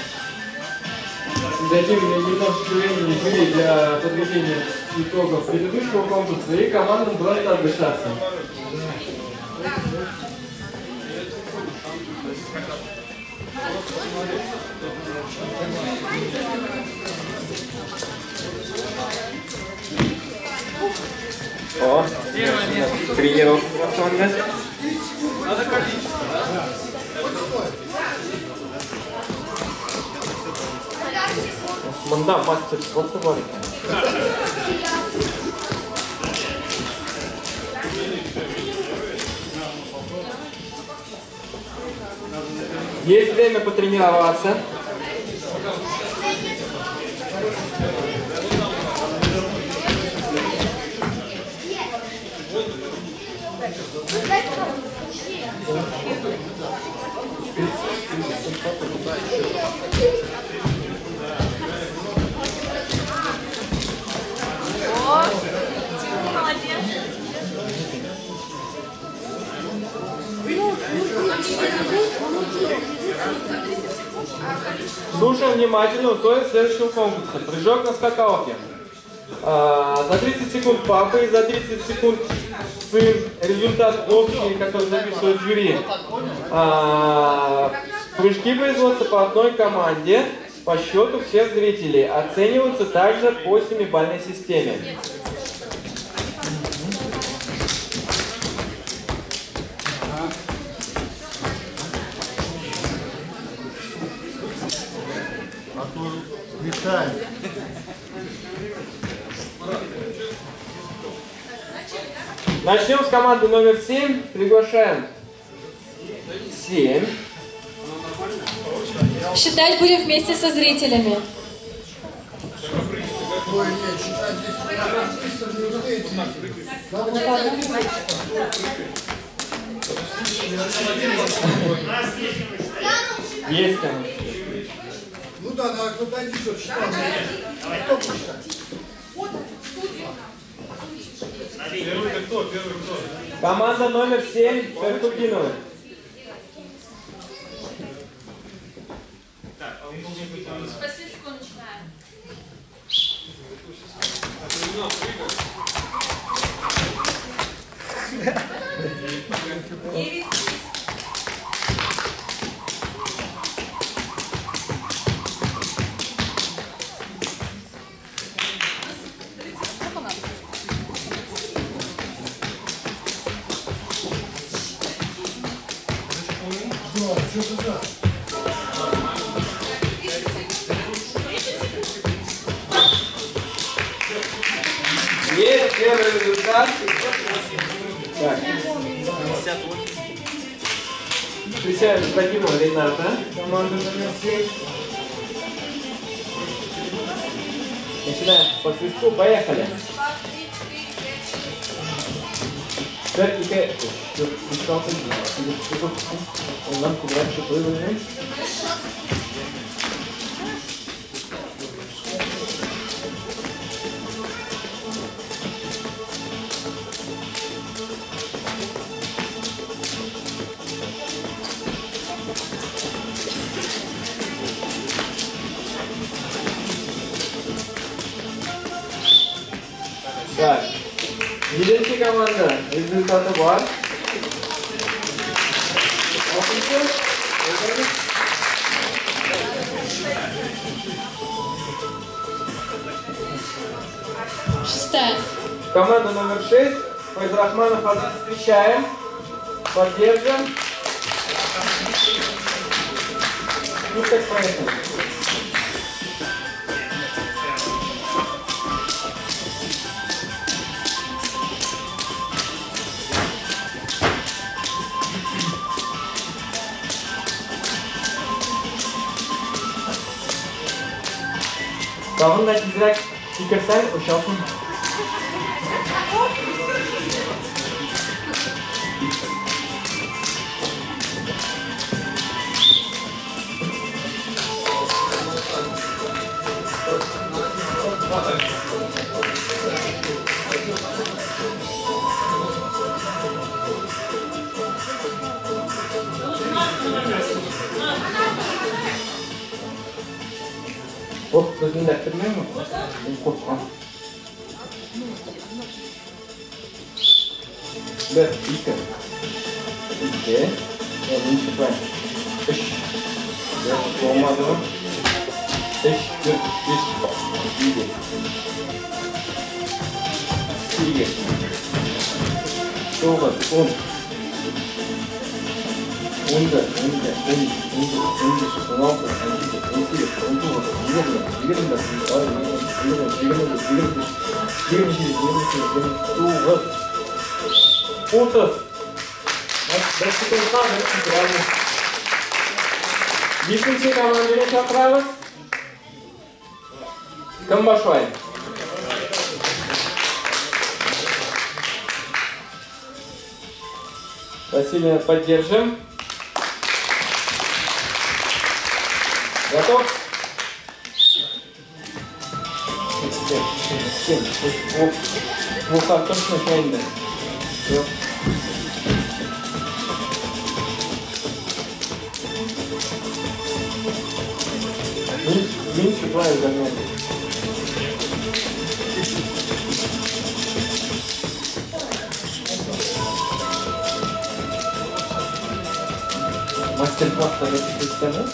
Дадим немножко времени жюри для подведения итогов предыдущего конкурса и командам просто отдышаться. О, тренировка прошла. Мында мастер спорта бар. Есть время потренироваться. Слушаем внимательно условия следующего конкурса. Прыжок на скакалке. За 30 секунд папа и за 30 секунд сын. Результат общий, который записывает жюри. Прыжки производятся по одной команде. По счету всех зрителей. Оцениваются также по 7-бальной системе. Начнем с команды номер 7. Приглашаем 7. Считать будем вместе со зрителями. Есть там. Ну да, надо кто-то один считать. Кто будет считать? Первый кто? Команда номер 7. Перкутиновы. По свистку начинаем. Есть первый результат. Так. Встречаем Ибрагимова Рената, команда номер 7. Начинаем по свистку, поехали. Он нам куда что плывает. Так, единственная команда, результаты бар. Шестая. Команда номер 6. Файзрахманов встречаем, поддержим. Ну как поехали. Bağında çizerek çıkarsan uçarsın. Oh, gözünü döktürmüyor mu? Korkma. Bir, iki. İki. Bunu çıkar. Üç. Dört, olmadı mı? Beş, dört, beş. İyi. İyi. Dokuz, on. 11, 12, 13, 14, 15, 16, 17, 18, 19, 20, 30. Бесінші команданы шақырамыз. Кім башлайды? Василия поддержим. Готов? 7. Двух точно шайны. Все. Меньше правильно. Mastер-класslere çıkışlarını.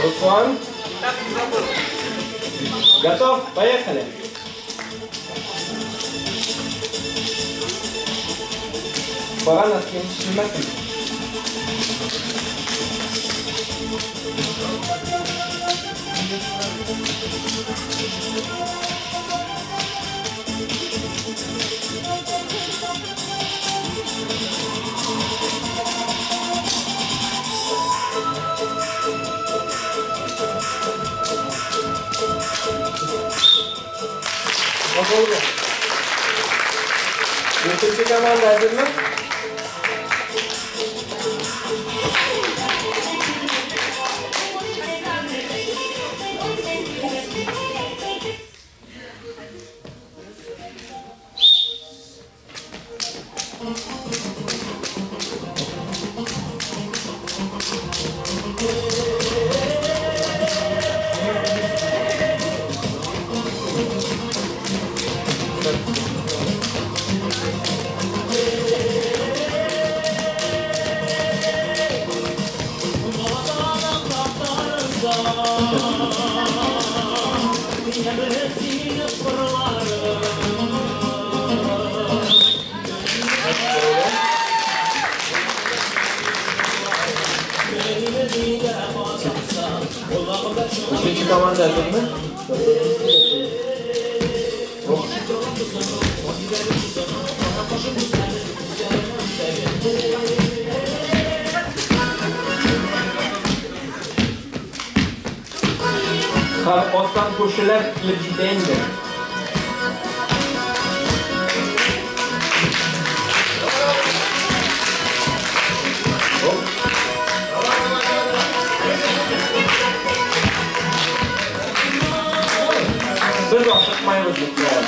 Руслан? Готов? Поехали! Пора нас не снимать. Oldu. Yönetici komanda hazır mı? Üçüncü komanda hazır mı? Osman koşular ileride indi. Biz aşıkmayız lütfen.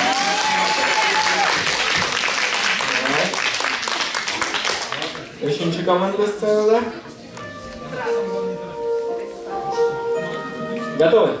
Üçüncü komanda sırada. Готовы?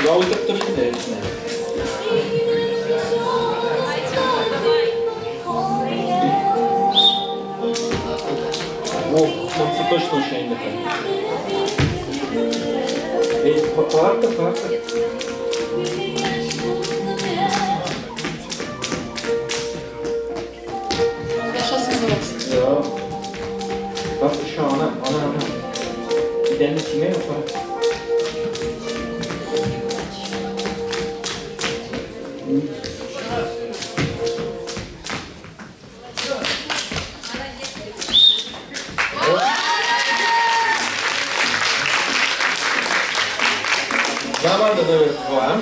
Я уже кто считает. О, солнце точно очень не так. Эй, парка. Ja. Bak şu ana. Gidelim kime yapalım? Zaman da var.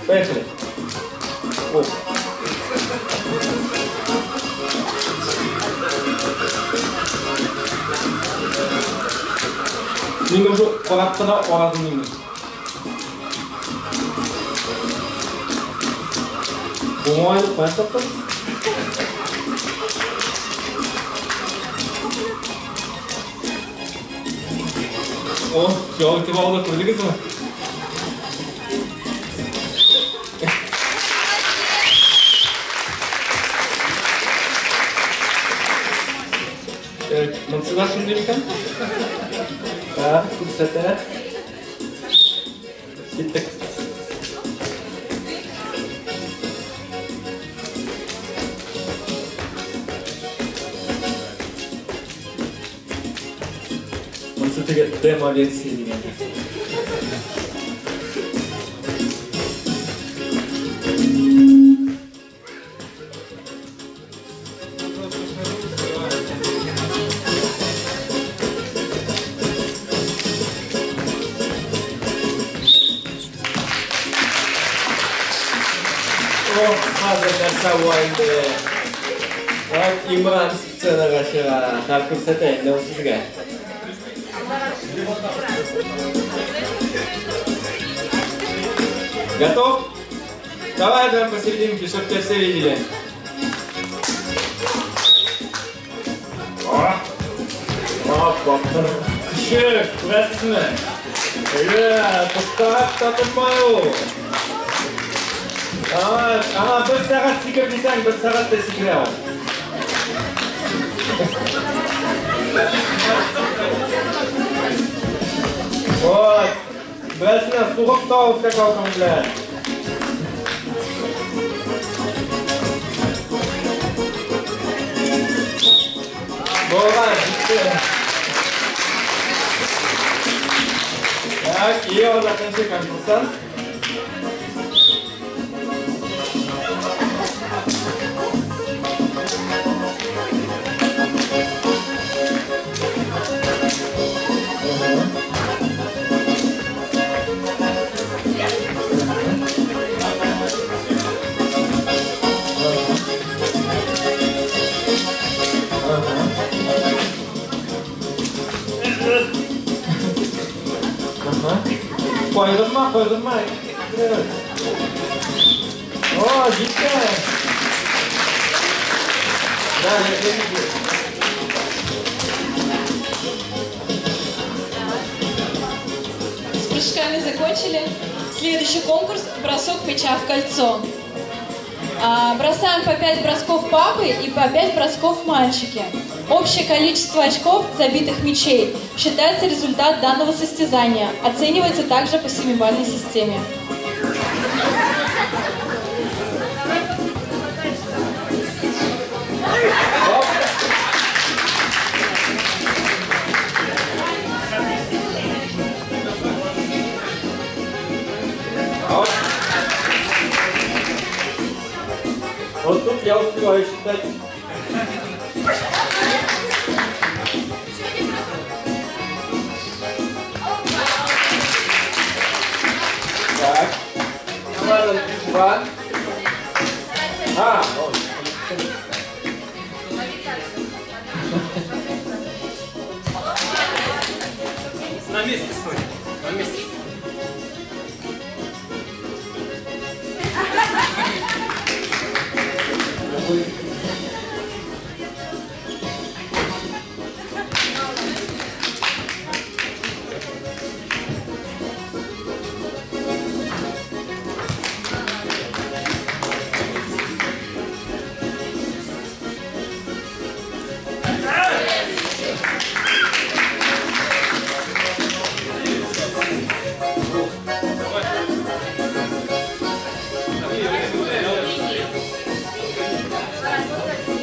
Поехали. Minum dulu, orang minum. Semua itu mantap kan? Oh, jauh ke bawah tu juga tu. Maksudnya sendiri kan? Ah, kursatnya. Kita. Maksudnya demo di sini. hazırlar savaydı. Bak İmran scenaga çığa. Har ko'rsatayın da sizga. Готов? Давай прям посерединке, чтобы тебя все видели. Küçük, burasını. Evet, tutak tutmayı. Tamam, ama bir saat sikirliysen, bir saat da sikireyim. Вот, burasını soğuk da olsa kalkımlar. Болған, bitti. Так, и вот закончим конкурса. Koydurma. Evet. Oo, gitti. С прыжками закончили. Следующий конкурс – бросок мяча в кольцо. Бросаем по 5 бросков папы и по 5 бросков мальчики. Общее количество очков, забитых мячей, считается результат данного состязания. Оценивается также по 7-бальной системе. Вот тут я успеваю считать. Так. Ладно, 2. На месте стой. На месте.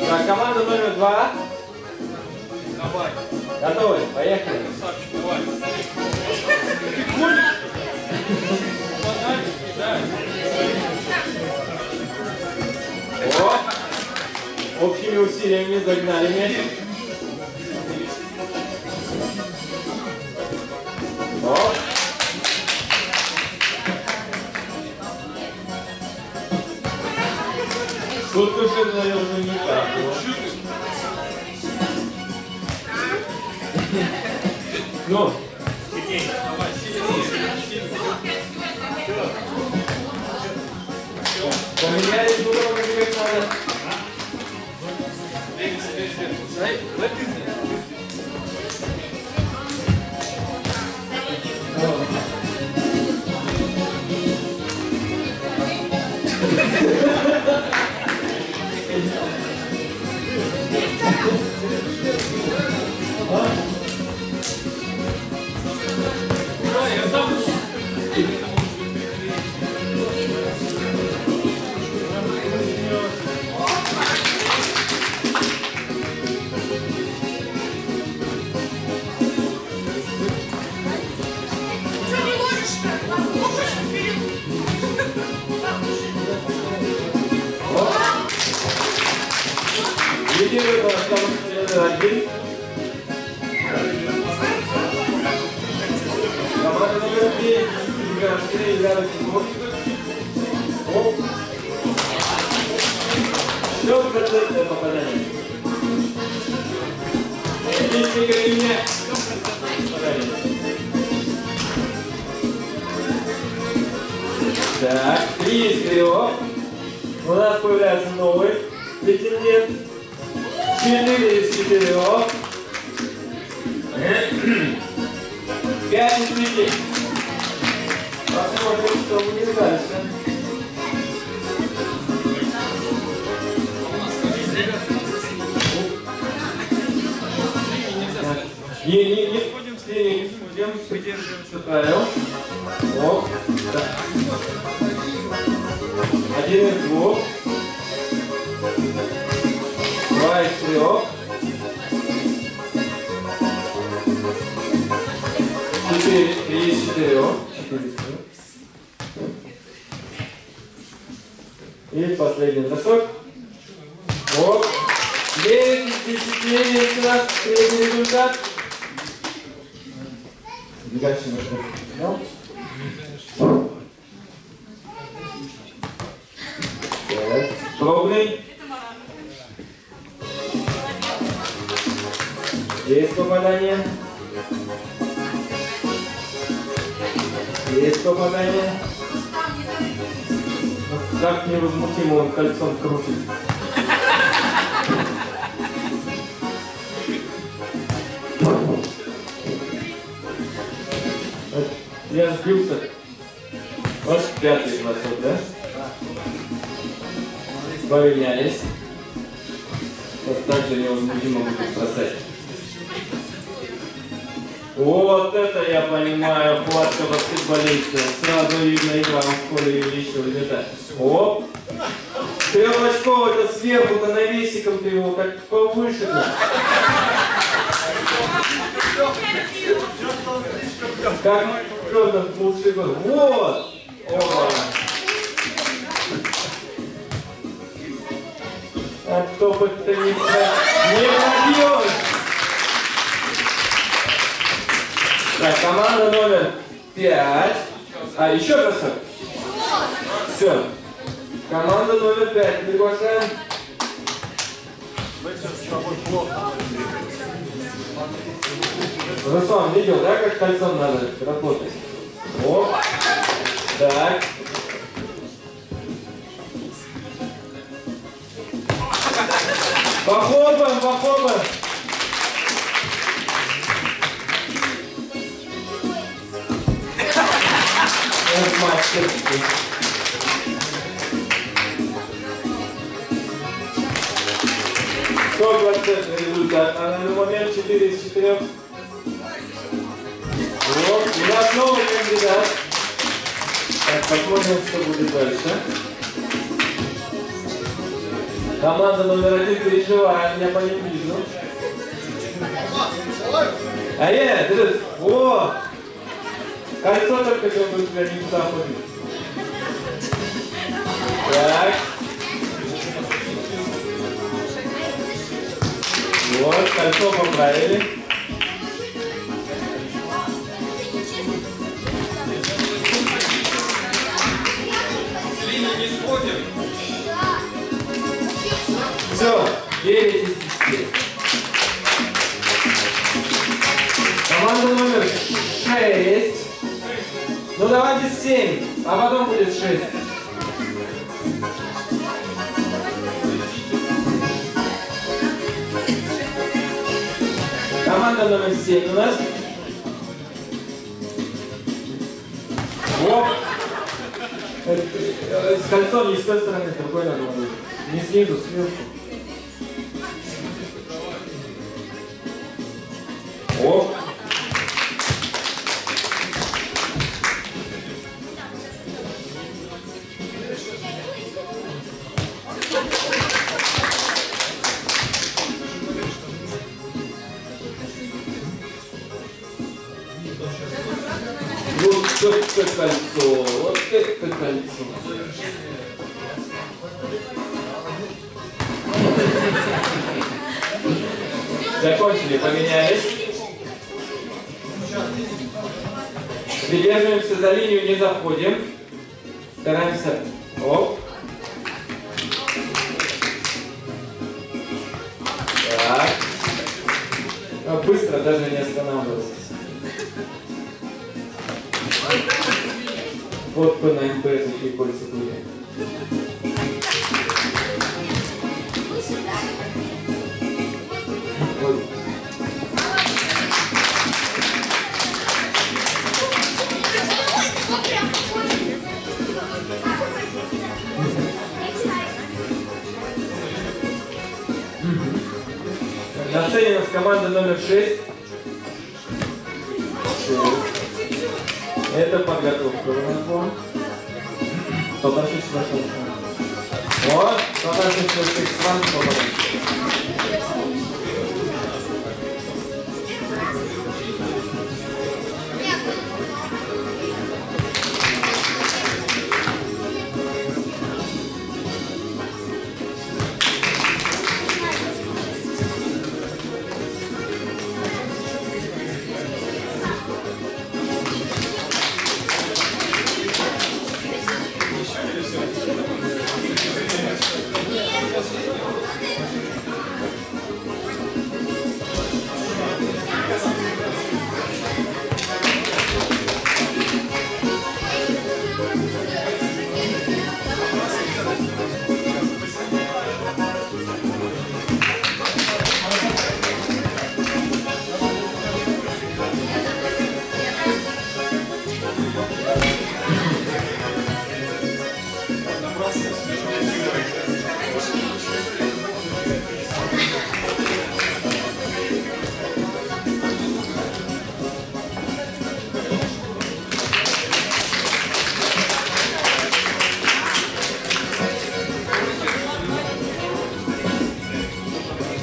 Так, команда номер 2. Давай. Готовы? Поехали. Давай. О, общими усилиями загнали мяч. О. Тут уже, наверное, не так. Ну. Поменяли уровень, как надо. Лидирует осталось 1. Команда номер 3 играет в футбол. 100% попадание. Техника ремня. Так, 3 из 3. У нас появляется новый претендент. 4 из 4. 5 из 5. Посмотрим, что будет дальше. Не входим в слияние, не входим, придерживаемся правил. Вот. Так. 1 из 2. 2 из 3. 4 из 4. И последний бросок. Вот. 9 из 10 есть у нас средний результат. Дальше нужно. Пробный. Есть попадание. Есть попадание. Как невозмутимо он кольцом крутит. Я сбился. Вот 5-й бросок, да? Поменялись. Вот так же невозмутимо будет бросать. Вот это я понимаю, хватка баскетболиста. Сразу видно, игра в школе увеличивает это. Оп! Трехочковый, это сверху-то навесиком ты его как повыше. Как Джордан лучший год. Вот! Опа! А кто бы ты не пробьешь! Так, команда номер 5. А, еще бросок? Все. Команда номер 5. Приглашаем. Руслан, видел, да, как кольцом надо работать? Оп. Так. Похлопаем, похлопаем. Вот мастерский. Стопроцентный результат. На данный момент 4 из 4. Вот, у нас новый кандидат. Так, посмотрим, что будет дальше. Команда номер 1 переживает, меня по ним вижу. А нет, это... О! Кольцо только что будет тебя не туда ходить. Так. Вот, кольцо поправили. Не сходим. Все, 9 из 10. Команда номер 6. Ну давайте 7, а потом будет 6. Команда номер 7 у нас. Оп. С кольцом не с той стороны, с другой надо будет. Не снизу, сверху. Оп. Вот это кольцо, вот это кольцо. Закончили, поменялись. Придерживаемся за линию, не заходим. Стараемся. Оп. Но быстро, даже не останавливался. Вот по НМП такие кольца были. Вот. На сцене у нас команда номер 6. Это подготовка у нас была. Вот,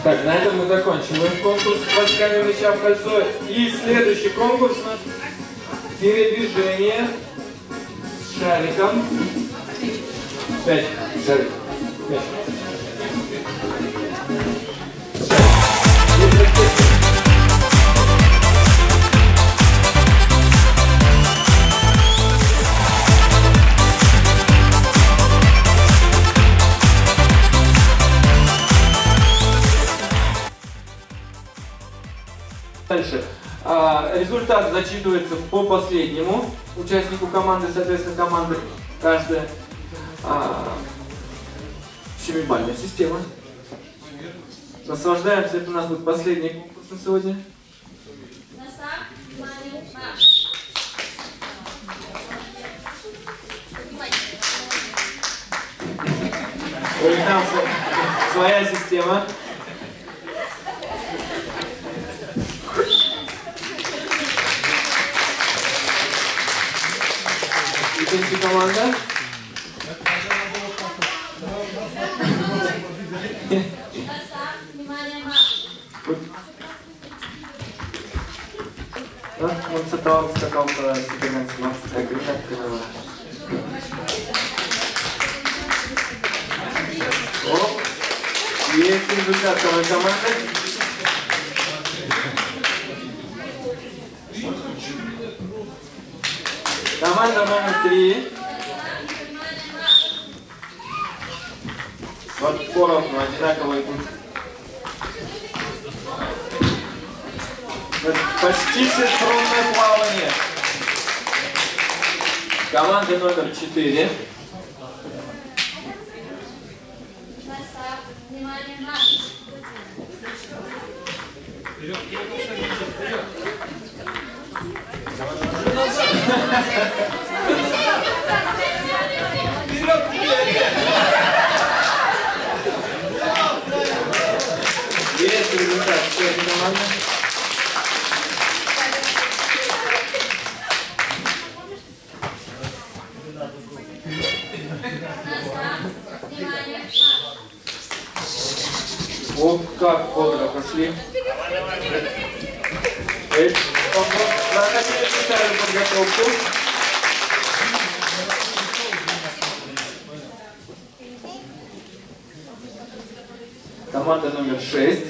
Так, на этом мы закончим конкурс «Таскание мяча в кольцо». И следующий конкурс у нас передвижение с шариком. 5 шариков. 5. Дальше. Результат зачитывается по последнему участнику команды, соответственно, команды каждая 7-бальная система. Наслаждаемся, это у нас будет последний конкурс на сегодня. У нас своя система. И команда. Он скакал по секвенции, как есть результат второй команды. Команда номер 3. Вот поровну, одинаковый. Почти синхронное плавание. Команда номер 4. Есть результат, что это команда? Вот как бодро пошли. Наконец ставим подготовку. Команда номер 6.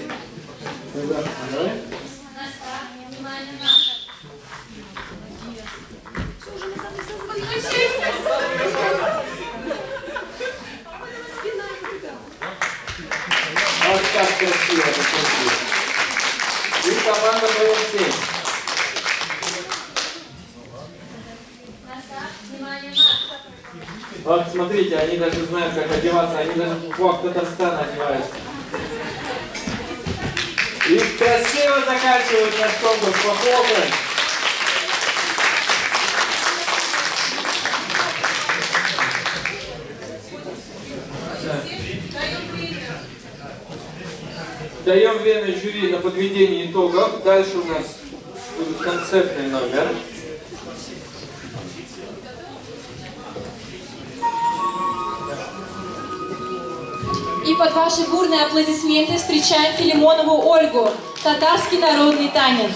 Вот как красиво это. команда номер 7. Вот смотрите, они даже знают, как одеваться, они даже в флаг Татарстана одеваются. И красиво заканчивают наш конкурс, похлопаем. Даем время жюри на подведение итогов. Дальше у нас будет концертный номер. И под ваши бурные аплодисменты встречаем Филимонову Ольгу, татарский народный танец.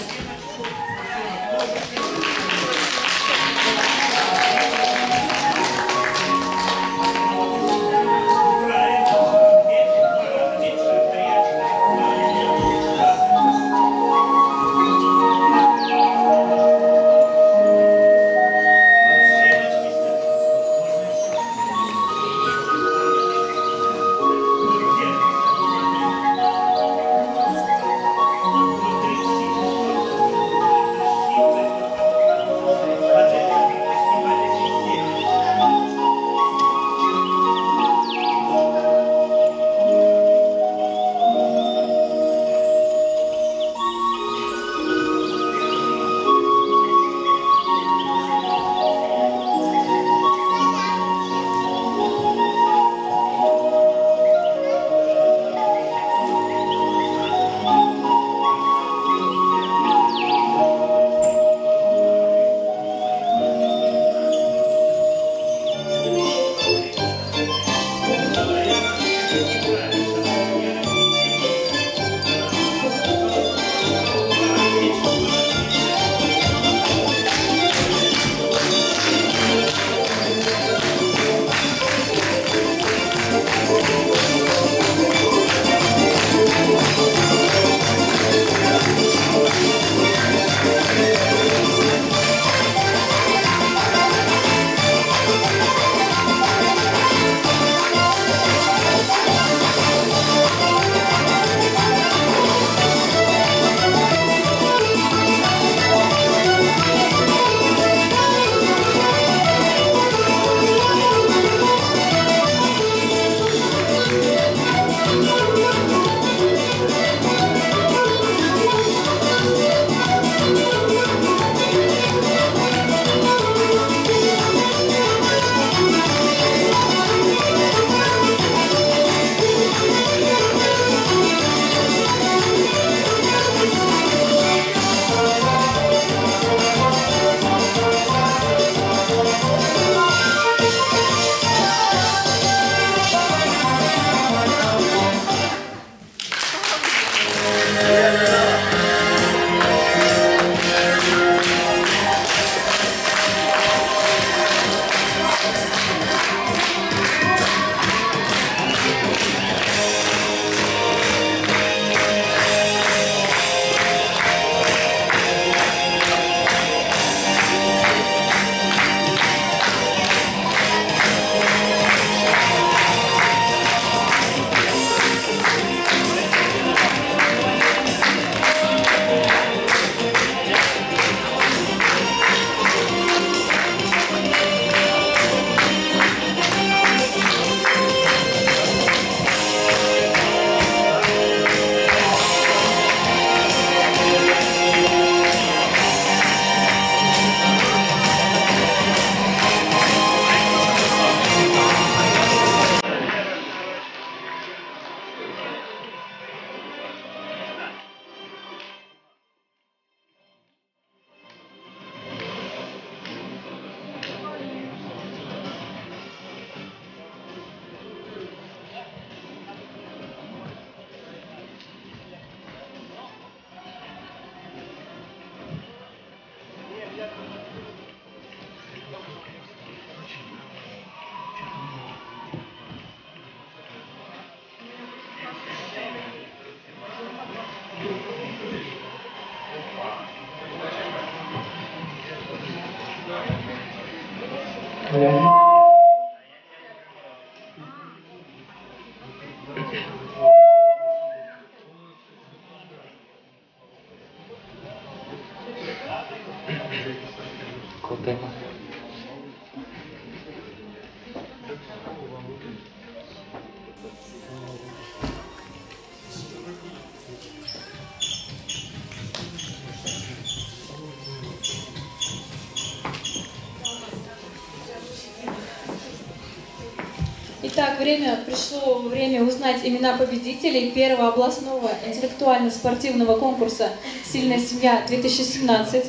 Итак, пришло время узнать имена победителей первого областного интеллектуально-спортивного конкурса «Сильная семья-2017».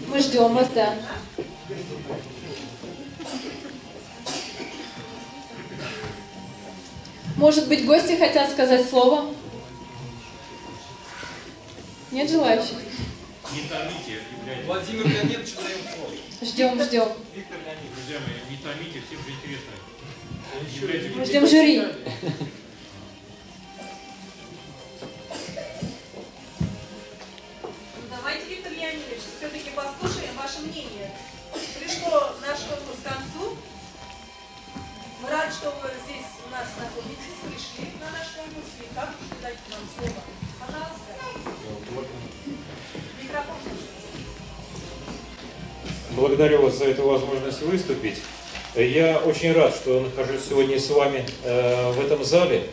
Мы ждем вас, да. Может быть, гости хотят сказать слово? Нет желающих? Не томите, Владимир Леонидович, даем слово. Ждем. Виктор Леонидович, друзья мои, не томите, всем же интересно. Мы ждем жюри. Давайте, Виктор Леонидович, все-таки послушаем ваше мнение. Пришло наш конкурс к концу. Мы рады, что вы здесь у нас находитесь, пришли на наш конкурс. И как дать нам слово? Пожалуйста. Микрофон. Благодарю вас за эту возможность выступить. Я очень рад, что нахожусь сегодня с вами в этом зале,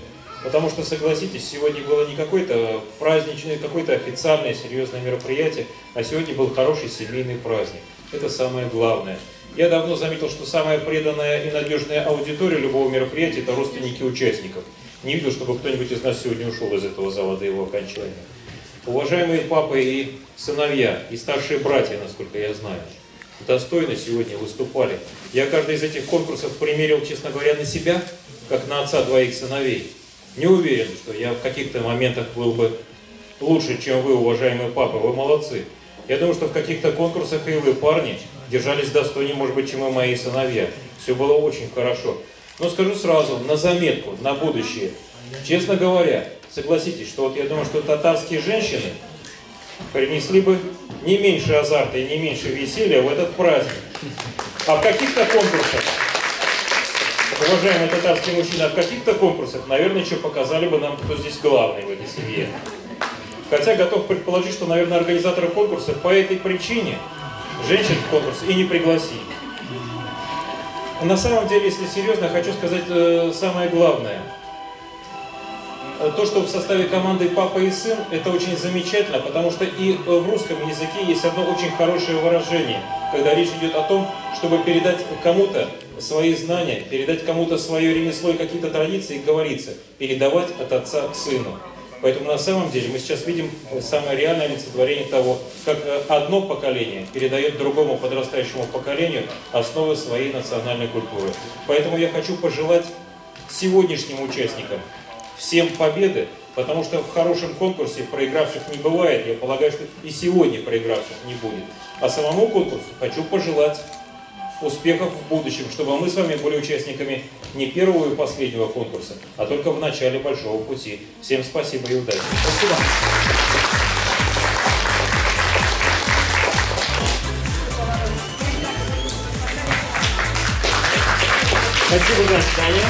потому что, согласитесь, сегодня было не какое-то праздничное, какое-то официальное, серьезное мероприятие, а сегодня был хороший семейный праздник. Это самое главное. Я давно заметил, что самая преданная и надежная аудитория любого мероприятия – это родственники участников. Не видел, чтобы кто-нибудь из нас сегодня ушел из этого зала до его окончания. Уважаемые папы и сыновья, и старшие братья, насколько я знаю, достойно сегодня выступали. Я каждый из этих конкурсов примерил, честно говоря, на себя, как на отца двоих сыновей. Не уверен, что я в каких-то моментах был бы лучше, чем вы, уважаемые папы. Вы молодцы. Я думаю, что в каких-то конкурсах и вы, парни, держались достойнее, может быть, чем и мои сыновья. Все было очень хорошо. Но скажу сразу, на заметку, на будущее. Честно говоря, согласитесь, что вот я думаю, что татарские женщины принесли бы не меньше азарта и не меньше веселья в этот праздник. А в каких-то конкурсах, уважаемые татарские мужчины, а в каких-то конкурсах, наверное, еще показали бы нам, кто здесь главный в этой семье. Хотя готов предположить, что, наверное, организаторы конкурса по этой причине женщин в конкурс и не пригласили. На самом деле, если серьезно, хочу сказать самое главное. То, что в составе команды папа и сын, это очень замечательно, потому что и в русском языке есть одно очень хорошее выражение, когда речь идет о том, чтобы передать кому-то свои знания, передать кому-то свое ремесло и какие-то традиции, говорится, передавать от отца к сыну. Поэтому на самом деле мы сейчас видим самое реальное олицетворение того, как одно поколение передает другому подрастающему поколению основы своей национальной культуры. Поэтому я хочу пожелать сегодняшним участникам всем победы, потому что в хорошем конкурсе проигравших не бывает. Я полагаю, что и сегодня проигравших не будет. А самому конкурсу хочу пожелать успехов в будущем, чтобы мы с вами были участниками не первого и последнего конкурса, а только в начале большого пути. Всем спасибо и удачи. Спасибо. Спасибо, до свидания.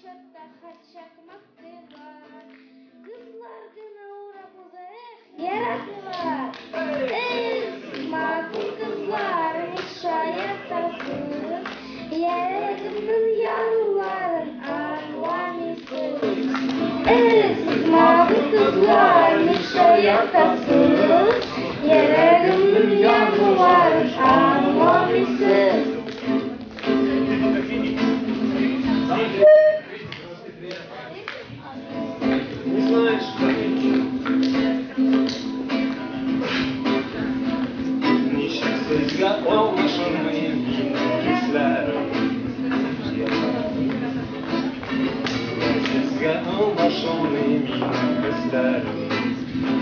чатта хачакмактылар. Кызлар гына урап уза, яратылар. Мактыл кызлар, шаятасыз. Йөрәгемнең януларын аңламыйсыз. Мактыл кызлар, шаятасыз. Йөрәгемнең януларын аңламыйсыз. Нişansızga olmaşırmayım hislerim. Nişansızga olmaşırmayım hislerim.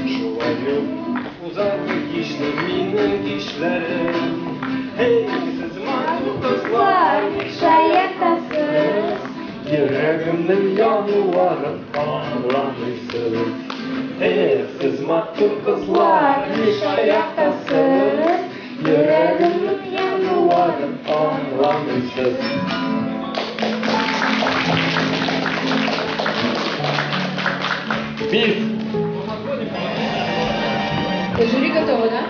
Şulayıp uzaklık işler benim işlerim. Hey siz mağdur kızlar, şayatasız. Yüreğimden yanılarım ağlamışsınız. Hey siz mağdur kızlar, şayatasız. Yüreğimden yanılarım ağlamışsınız. Biz. Жюри готово, да?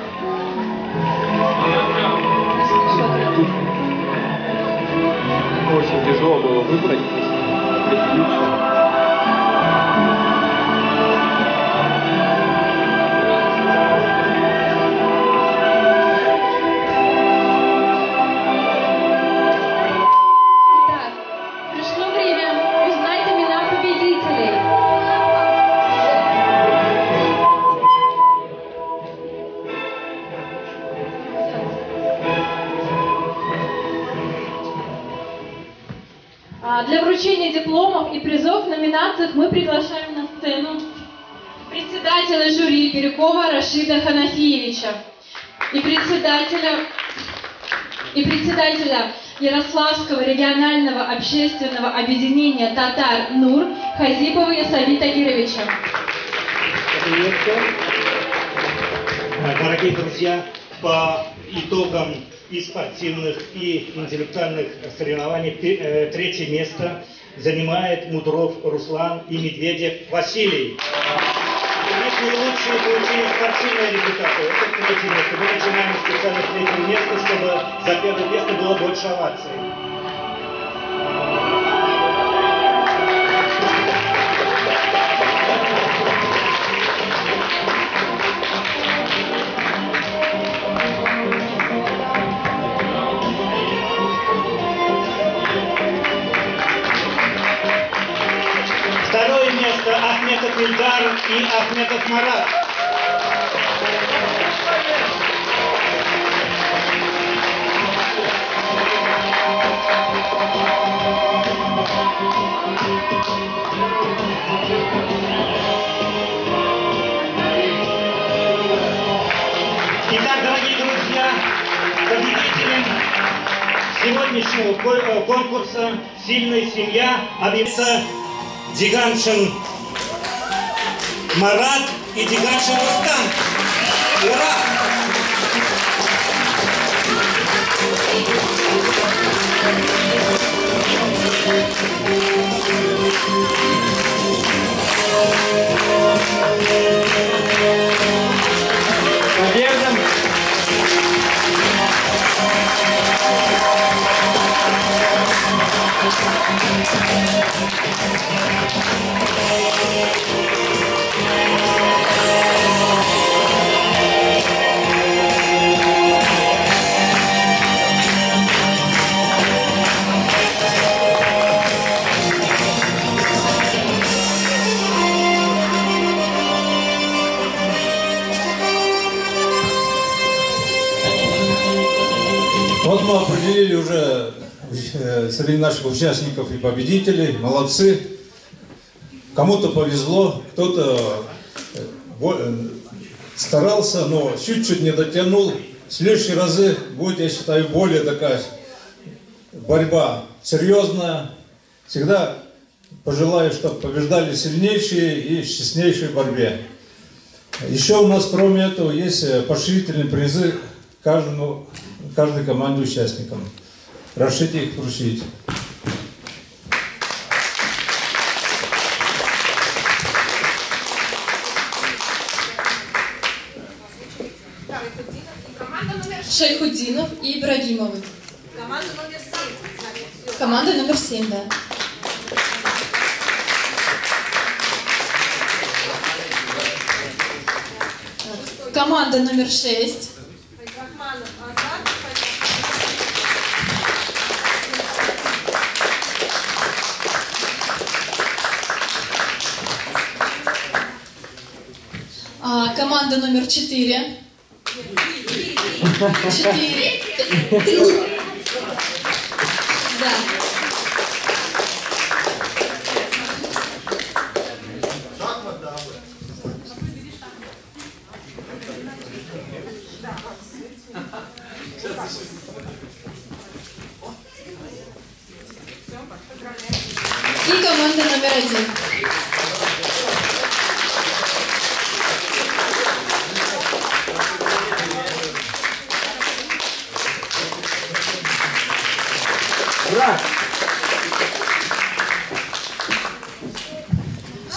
Очень тяжело было выбрать. Итак, пришло время узнать имена победителей. Для вручения дипломов и призов в номинациях мы приглашаем на сцену председателя жюри Бирюкова Рашида Ханафиевича и председателя Ярославского регионального общественного объединения «Татар НУР» Хазипова Ясавита Кировича. Дорогие друзья, по итогам и спортивных, и интеллектуальных соревнований третье место занимает Мудров Руслан и Медведев Василий. Конечно, лучшие получили спортивные результаты. Это третье место. Мы начинаем специально с третьего места, чтобы за первое место было больше оваций. Второе место Ахметов Ильдар и Ахметов Марат. Итак, дорогие друзья, победителем сегодняшнего конкурса «Сильная семья» объявляется Диганшин Марат и Диганшин Рустам. Ура! Победам! Вот мы определили уже среди наших участников и победителей. Молодцы. Кому-то повезло, кто-то старался, но чуть-чуть не дотянул. В следующие разы будет, я считаю, более такая борьба серьезная. Всегда пожелаю, чтобы побеждали сильнейшие и в честнейшей борьбе. Еще у нас, кроме этого, есть поощрительные призы каждой команде участникам. Разрешите их вручить. Шайхуддинов и Ибрагимовы. Команда номер 7. Команда номер 7, да. Команда номер 6. Рахманов Азат. Команда номер 4. 4. Да. И команда номер 1.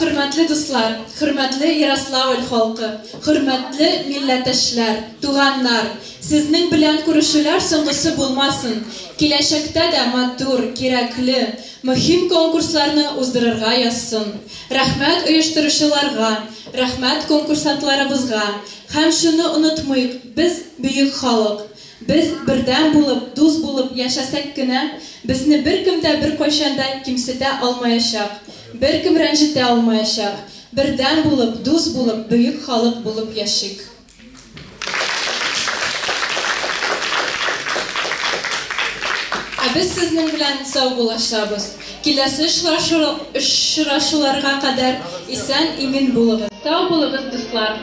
Hürmetli dostlar, hürmetli Ярославль халкы, hürmetli милләттәшләр, туганнар, сезнең белән күрешүләр соңгысы булмасын. Киләчәктә дә матур, кирәкле, мөһим конкурсларны уздырырга язсын. Рәхмәт оештыручыларга, рәхмәт конкурсантларыбызга. Һәм шуны онытмыйк, без бөек халык. Без бердәм булып, дус булып яшәсәк кенә, безне беркем дә беркайчанда кимсетә алмаячак. Беркем рәнҗетә алмаячак. Бердәм булып, дус булып, бөек халык булып яшик. Без сезнең белән сау булашабыз. Киләсе очрашуларга кадәр исән-имин булыгыз. Сау булыгыз, дуслар.